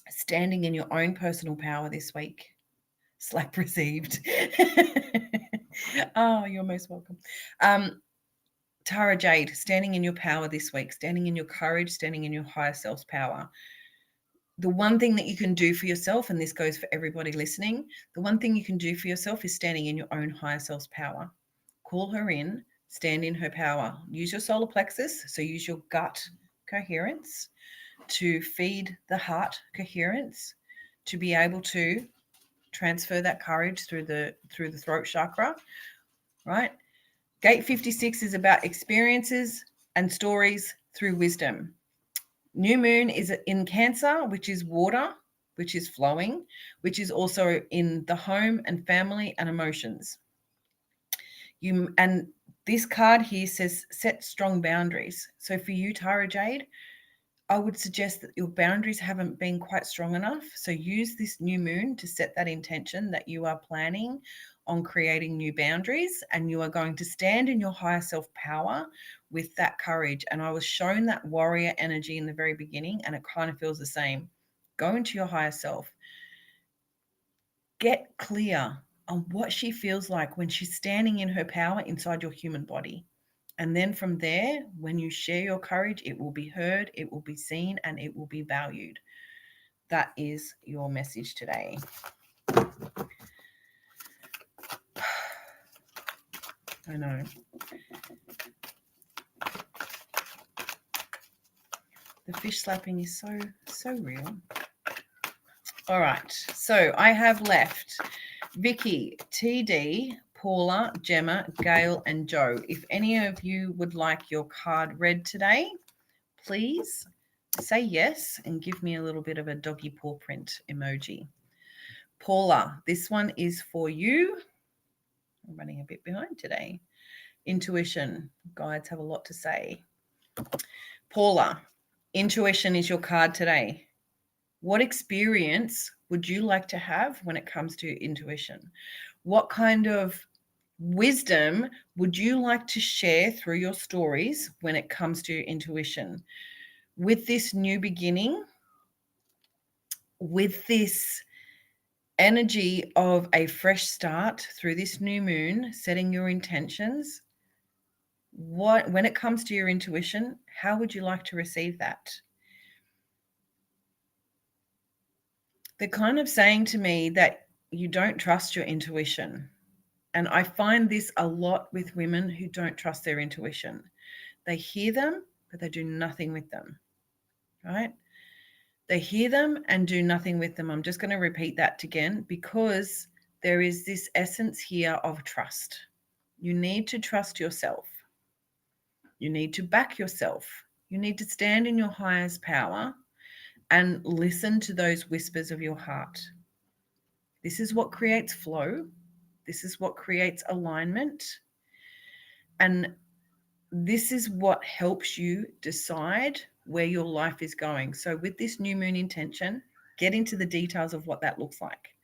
standing in your own personal power this week. Slap received. Oh, you're most welcome. Tara Jade, standing in your power this week, standing in your courage, standing in your higher self's power. The one thing that you can do for yourself, and this goes for everybody listening, the one thing you can do for yourself is standing in your own higher self's power. Call her in, stand in her power. Use your solar plexus, so use your gut coherence to feed the heart coherence, to be able to transfer that courage through the throat chakra, right? Gate 56 is about experiences and stories through wisdom. New moon is in Cancer, which is water, which is flowing, which is also in the home and family and emotions. And this card here says set strong boundaries. So for you, Tara Jade, I would suggest that your boundaries haven't been quite strong enough. So use this new moon to set that intention that you are planning on creating new boundaries, and you are going to stand in your higher self power with that courage. And I was shown that warrior energy in the very beginning, and it kind of feels the same. Go into your higher self. Get clear on what she feels like when she's standing in her power inside your human body. And then from there, when you share your courage, it will be heard, it will be seen, and it will be valued. That is your message today. I know. The fish slapping is so real. All right. So I have left Vicky, TD, Paula, Gemma, Gail, and Joe. If any of you would like your card read today, please say yes and give me a little bit of a doggy paw print emoji. Paula, this one is for you. I'm running a bit behind today. Intuition. Guides have a lot to say. Paula, intuition is your card today. What experience would you like to have when it comes to intuition? What kind of wisdom would you like to share through your stories when it comes to intuition? With this new beginning, with this energy of a fresh start through this new moon, setting your intentions, when it comes to your intuition, how would you like to receive that? They're kind of saying to me that you don't trust your intuition. And I find this a lot with women who don't trust their intuition. They hear them, but they do nothing with them, right? They hear them and do nothing with them. I'm just going to repeat that again because there is this essence here of trust. You need to trust yourself. You need to back yourself. You need to stand in your highest power and listen to those whispers of your heart. This is what creates flow. This is what creates alignment. And this is what helps you decide where your life is going. So with this new moon intention, get into the details of what that looks like.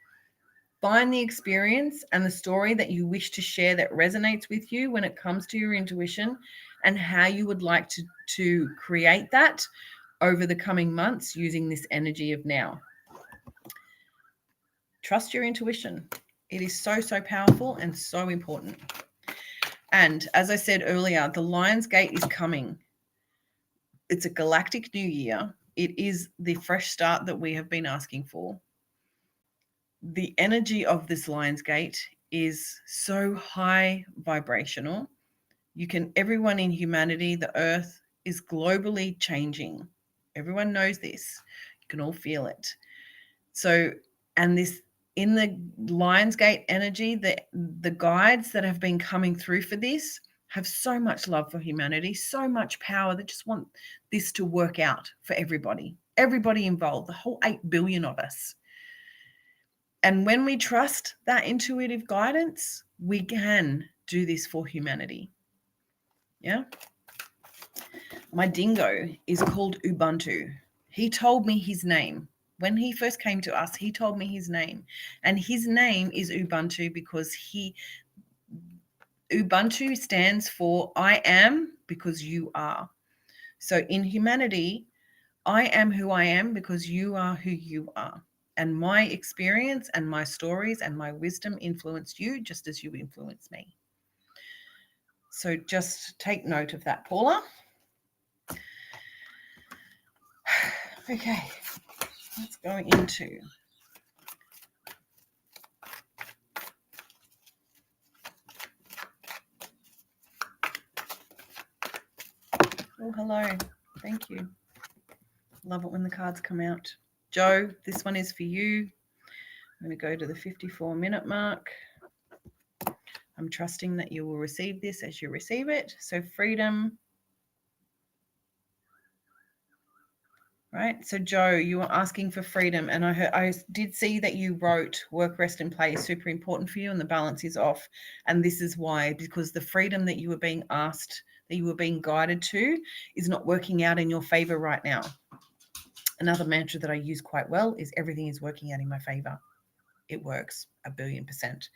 Find the experience and the story that you wish to share that resonates with you when it comes to your intuition and how you would like to create that over the coming months using this energy of now. Trust your intuition. It is so powerful and so important. And as I said earlier, the Lion's Gate is coming. It's a galactic new year. It is the fresh start that we have been asking for. The energy of this Lion's Gate is so high vibrational. Everyone in humanity, the earth is globally changing. Everyone knows this. You can all feel it. So, and this in the Lionsgate energy, the guides that have been coming through for this have so much love for humanity, so much power. They just want this to work out for everybody involved, the whole 8 billion of us. And when we trust that intuitive guidance, we can do this for humanity. Yeah. My dingo is called Ubuntu. He told me his name. When he first came to us, he told me his name. And his name is Ubuntu because Ubuntu stands for I am because you are. So in humanity, I am who I am because you are who you are. And my experience and my stories and my wisdom influenced you just as you influenced me. So just take note of that, Paula. Okay, let's go into oh, hello. Thank you. Love it when the cards come out. Joe, this one is for you. I'm going to go to the 54-minute mark. I'm trusting that you will receive this as you receive it. So freedom. right? So Joe, you were asking for freedom, and I did see that you wrote work, rest, and play is super important for you, and the balance is off. And this is why, because the freedom that you were being asked, that you were being guided to, is not working out in your favor right now. Another mantra that I use quite well is everything is working out in my favor. It works 1,000,000,000%.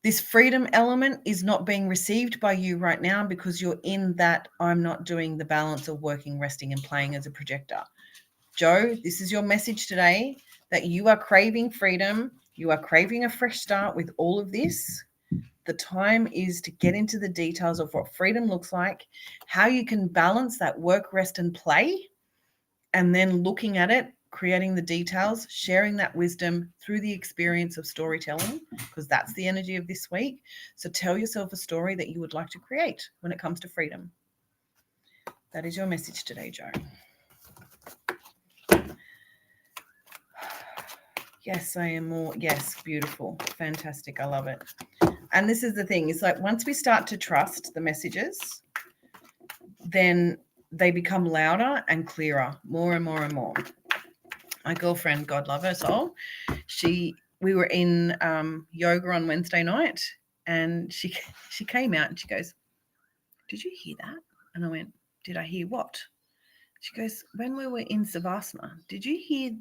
This freedom element is not being received by you right now because you're in that I'm not doing the balance of working, resting, and playing as a projector. Joe, this is your message today, that you are craving freedom. You are craving a fresh start with all of this. The time is to get into the details of what freedom looks like, how you can balance that work, rest, and play, and then looking at it, creating the details, sharing that wisdom through the experience of storytelling, because that's the energy of this week. So tell yourself a story that you would like to create when it comes to freedom. That is your message today, Joe. Yes, I am more. Yes, beautiful. Fantastic. I love it. And this is the thing. It's like once we start to trust the messages, then they become louder and clearer, more and more and more. My girlfriend, God love her soul, we were in yoga on Wednesday night, and she came out and she goes, "Did you hear that?" And I went, "Did I hear what?" She goes, "When we were in Savasana, did you hear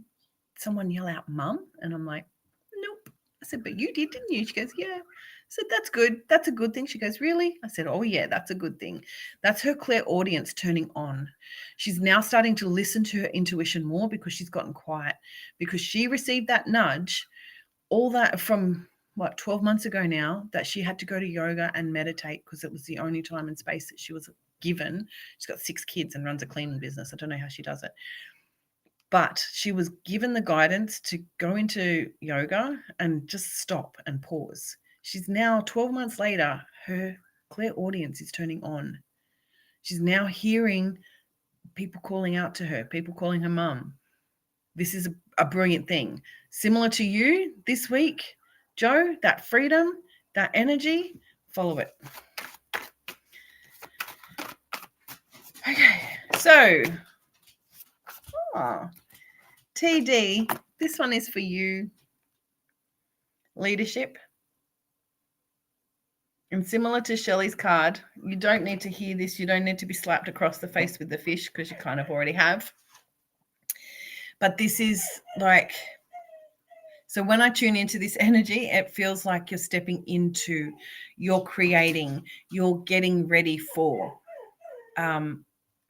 someone yell out mum?" And I'm like, "Nope." I said, "But you did, didn't you?" She goes, "Yeah." I said, "That's good. That's a good thing." She goes, "Really?" I said, "Oh yeah, that's a good thing." That's her clairaudience turning on. She's now starting to listen to her intuition more because she's gotten quiet, because she received that nudge, all that from 12 months ago now, that she had to go to yoga and meditate because it was the only time and space that she was given. She's got 6 kids and runs a cleaning business. I don't know how she does it. But she was given the guidance to go into yoga and just stop and pause. She's now 12 months later, her clairaudience is turning on. She's now hearing people calling out to her, people calling her mum. This is a brilliant thing. Similar to you this week, Joe, that freedom, that energy, follow it. Okay, so TD, this one is for you. Leadership. And similar to Shelley's card, you don't need to hear this. You don't need to be slapped across the face with the fish because you kind of already have. But this is like, so when I tune into this energy, it feels like you're stepping into, you're creating, you're getting ready for.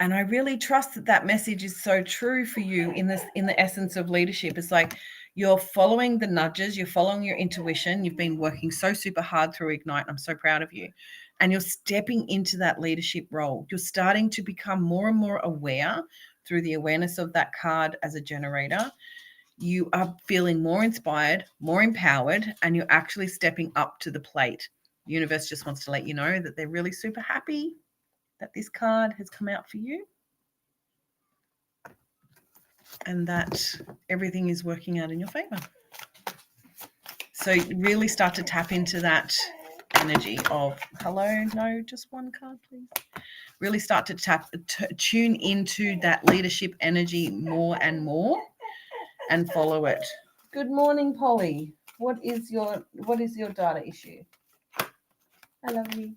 And I really trust that that message is so true for you in the essence of leadership. It's like you're following the nudges, you're following your intuition. You've been working so super hard through Ignite. I'm so proud of you. And you're stepping into that leadership role. You're starting to become more and more aware through the awareness of that card as a generator. You are feeling more inspired, more empowered, and you're actually stepping up to the plate. The universe just wants to let you know that they're really super happy that this card has come out for you and that everything is working out in your favor. So really start to tap into that energy of, hello, no, just one card, please. Really start to tune into that leadership energy more and more and follow it. Good morning, Polly. What is your data issue? I love you.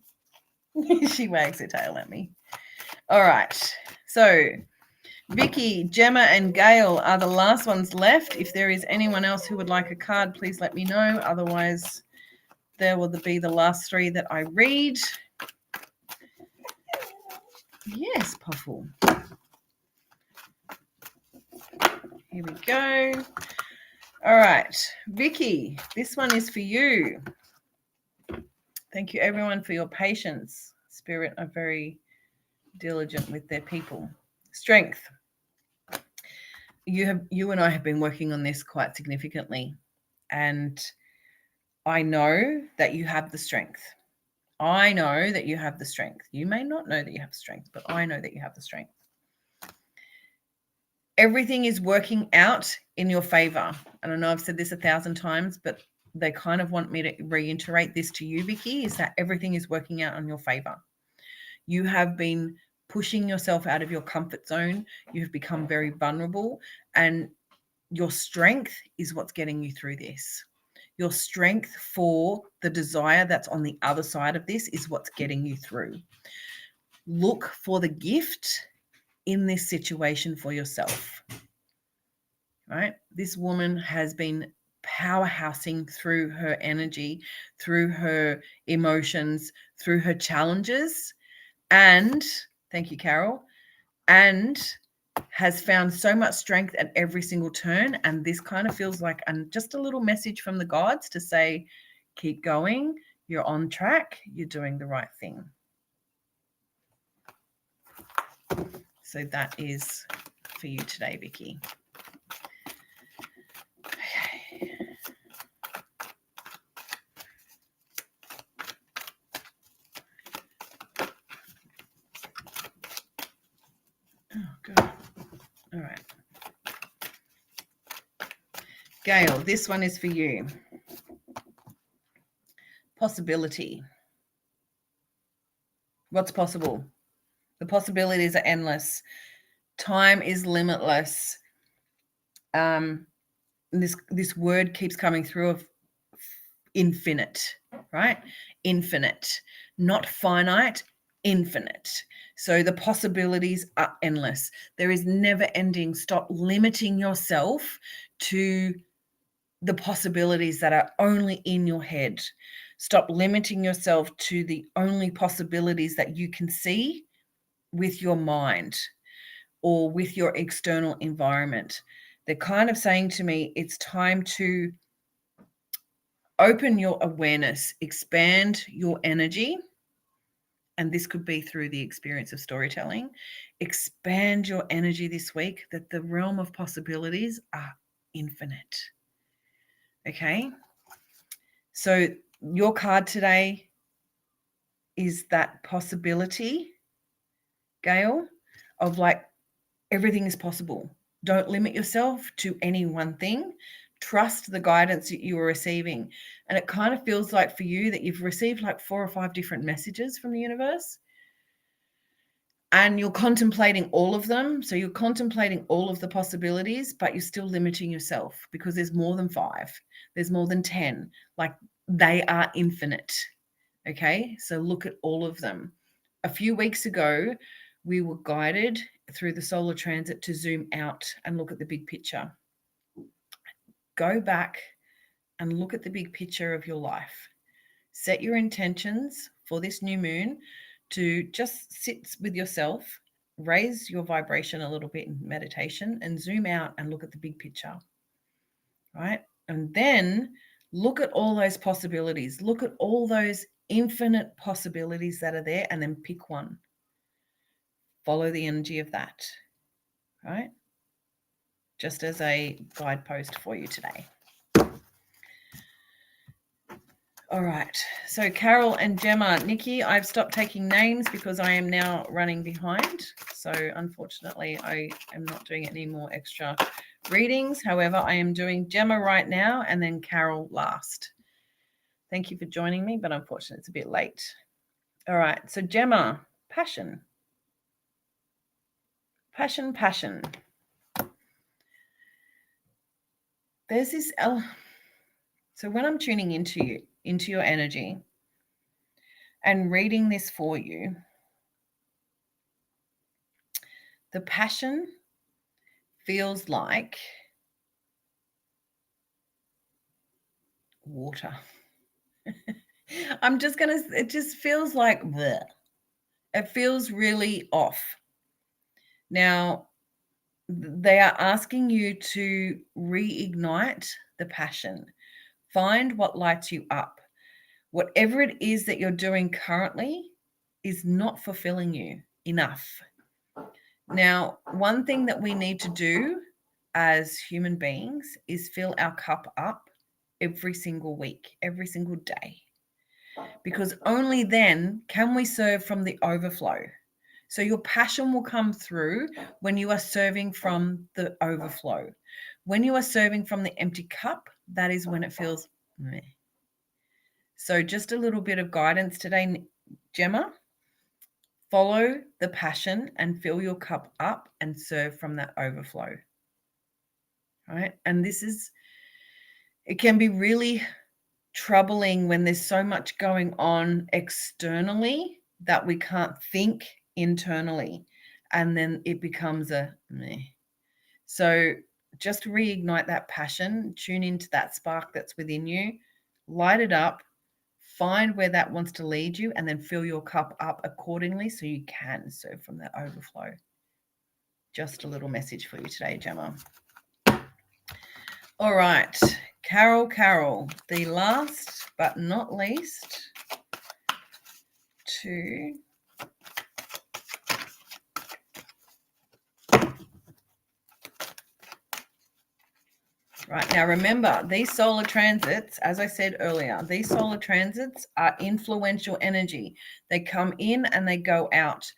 She wags her tail at me. All right. So Vicky, Gemma, and Gail are the last ones left. If there is anyone else who would like a card, please let me know. Otherwise, there will be the last 3 that I read. Yes, Puffle. Here we go. All right, Vicky, this one is for you. Thank you, everyone, for your patience. Spirit are very diligent with their people. Strength. You and I have been working on this quite significantly, and I know that you have the strength. I know that you have the strength. You may not know that you have strength, but I know that you have the strength. Everything is working out in your favor. And I know I've said this 1,000 times, but they kind of want me to reiterate this to you, Vicky, is that everything is working out in your favor. You have been pushing yourself out of your comfort zone. You've become very vulnerable, and your strength is what's getting you through this. Your strength for the desire that's on the other side of this is what's getting you through. Look for the gift in this situation for yourself. Right? This woman has been powerhousing through her energy, through her emotions, through her challenges. And thank you, Carol. And has found so much strength at every single turn. And this kind of feels like just a little message from the gods to say, keep going. You're on track. You're doing the right thing. So that is for you today, Vicky. Okay. Oh, good. All right. Gail, this one is for you. Possibility. What's possible? The possibilities are endless. Time is limitless. This word keeps coming through of infinite, right? Infinite, not finite, infinite. So the possibilities are endless. There is never ending. Stop limiting yourself to the possibilities that are only in your head. Stop limiting yourself to the only possibilities that you can see with your mind or with your external environment. They're kind of saying to me, it's time to open your awareness, expand your energy. And this could be through the experience of storytelling. Expand your energy this week, that the realm of possibilities are infinite. Okay. So your card today is that possibility, Gail, of like everything is possible. Don't limit yourself to any one thing. Trust the guidance that you are receiving. And it kind of feels like for you that you've received like 4 or 5 different messages from the universe. And you're contemplating all of them. So you're contemplating all of the possibilities, but you're still limiting yourself because there's more than 5. There's more than 10. Like they are infinite. Okay. So look at all of them. A few weeks ago, we were guided through the solar transit to zoom out and look at the big picture. Go back and look at the big picture of your life. Set your intentions for this new moon to just sit with yourself, raise your vibration a little bit in meditation, and zoom out and look at the big picture, right? And then look at all those possibilities. Look at all those infinite possibilities that are there, and then pick one. Follow the energy of that, right? Just as a guidepost for you today. All right. So Carol and Gemma, Nikki, I've stopped taking names because I am now running behind. So unfortunately, I am not doing any more extra readings. However, I am doing Gemma right now and then Carol last. Thank you for joining me, but unfortunately, it's a bit late. All right. So Gemma, passion. Passion, passion. There's this... So when I'm tuning into you, into your energy and reading this for you, the passion feels like water. It just feels like bleh. It feels really off. Now, they are asking you to reignite the passion. Find what lights you up. Whatever it is that you're doing currently is not fulfilling you enough. Now, one thing that we need to do as human beings is fill our cup up every single week, every single day, because only then can we serve from the overflow. So your passion will come through when you are serving from the overflow. When you are serving from the empty cup, that is when it feels meh. So just a little bit of guidance today, Gemma. Follow the passion and fill your cup up and serve from that overflow. Right? And it can be really troubling when there's so much going on externally that we can't think internally, and then it becomes a meh. So just reignite that passion, tune into that spark that's within you, light it up, find where that wants to lead you, and then fill your cup up accordingly so you can serve from that overflow. Just a little message for you today, Gemma. All right, Carol, the last but not least to right now, remember, these solar transits, as I said earlier, these solar transits are influential energy. They come in and they go out.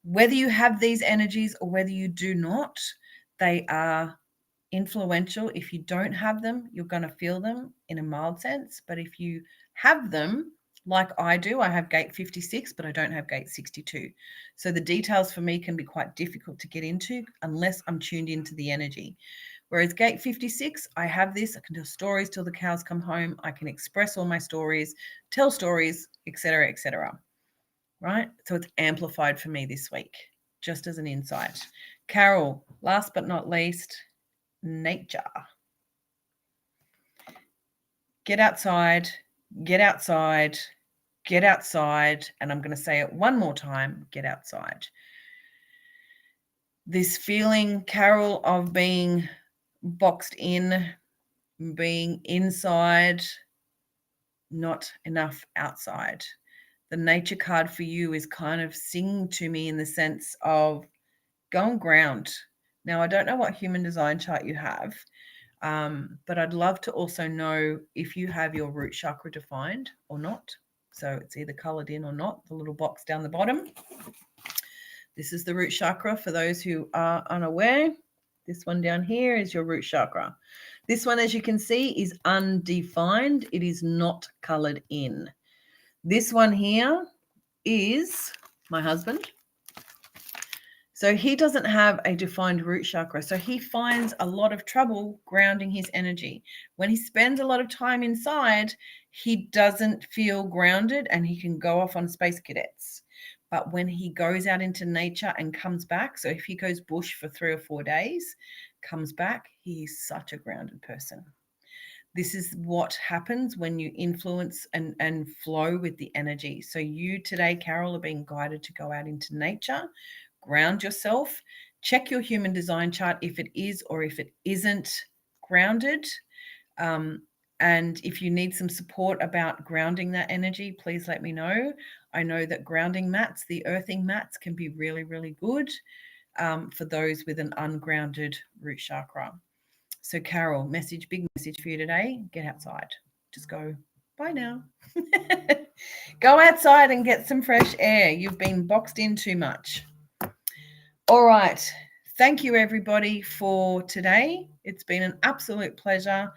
Whether you have these energies or whether you do not, they are influential. If you don't have them, you're going to feel them in a mild sense. But if you have them, like I do, I have gate 56, but I don't have gate 62. So the details for me can be quite difficult to get into unless I'm tuned into the energy. Whereas gate 56, I have this, I can tell stories till the cows come home. I can express all my stories, tell stories, etc., etc. Right? So it's amplified for me this week, just as an insight. Carol, last but not least, nature. Get outside, get outside, get outside. And I'm going to say it one more time, get outside. This feeling, Carol, of being boxed in, being inside, not enough outside. The nature card for you is kind of singing to me in the sense of go on ground. Now, I don't know what human design chart you have, but I'd love to also know if you have your root chakra defined or not. So it's either colored in or not, the little box down the bottom. This is the root chakra for those who are unaware. This one down here is your root chakra. This one, as you can see, is undefined. It is not colored in. This one here is my husband. So he doesn't have a defined root chakra. So he finds a lot of trouble grounding his energy. When he spends a lot of time inside, he doesn't feel grounded and he can go off on space cadets. But when he goes out into nature and comes back, so if he goes bush for 3 or 4 days, comes back, he's such a grounded person. This is what happens when you influence and flow with the energy. So you today, Carol, are being guided to go out into nature, ground yourself, check your human design chart if it is or if it isn't grounded. And if you need some support about grounding that energy, please let me know. I know that grounding mats, the earthing mats, can be really, really good for those with an ungrounded root chakra. So Carol, big message for you today. Get outside. Just go. Bye now. Go outside and get some fresh air. You've been boxed in too much. All right. Thank you, everybody, for today. It's been an absolute pleasure.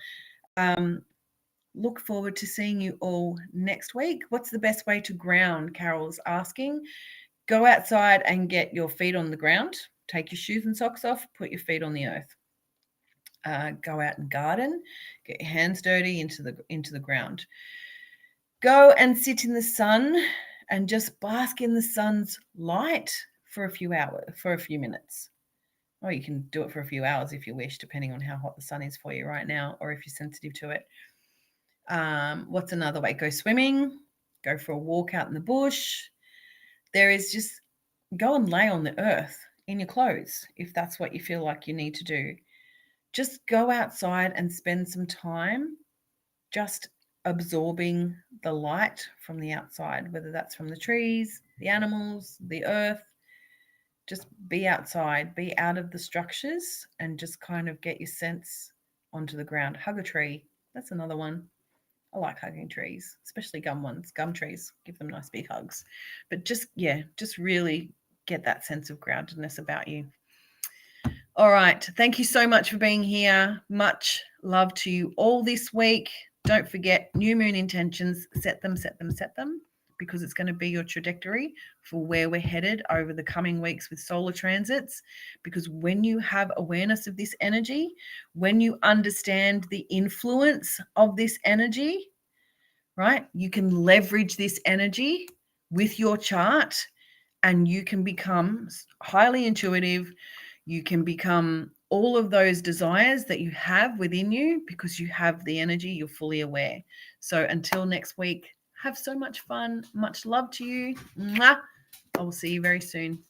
Look forward to seeing you all next week. What's the best way to ground? Carol's asking. Go outside and get your feet on the ground. Take your shoes and socks off. Put your feet on the earth. Go out and garden. Get your hands dirty into the ground. Go and sit in the sun and just bask in the sun's light for a few minutes. Or you can do it for a few hours if you wish, depending on how hot the sun is for you right now, or if you're sensitive to it. What's another way? Go swimming, go for a walk out in the bush. There is just go and lay on the earth in your clothes if that's what you feel like you need to do. Just go outside and spend some time just absorbing the light from the outside, whether that's from the trees, the animals, the earth. Just be outside, be out of the structures and just kind of get your sense onto the ground. Hug a tree. That's another one. I like hugging trees, especially gum trees. Give them nice big hugs. But just really get that sense of groundedness about you. All right. Thank you so much for being here. Much love to you all this week. Don't forget, new moon intentions. Set them. because it's going to be your trajectory for where we're headed over the coming weeks with solar transits. Because when you have awareness of this energy, when you understand the influence of this energy, right, you can leverage this energy with your chart and you can become highly intuitive. You can become all of those desires that you have within you because you have the energy, you're fully aware. So until next week, have so much fun. Much love to you. Mwah. I will see you very soon.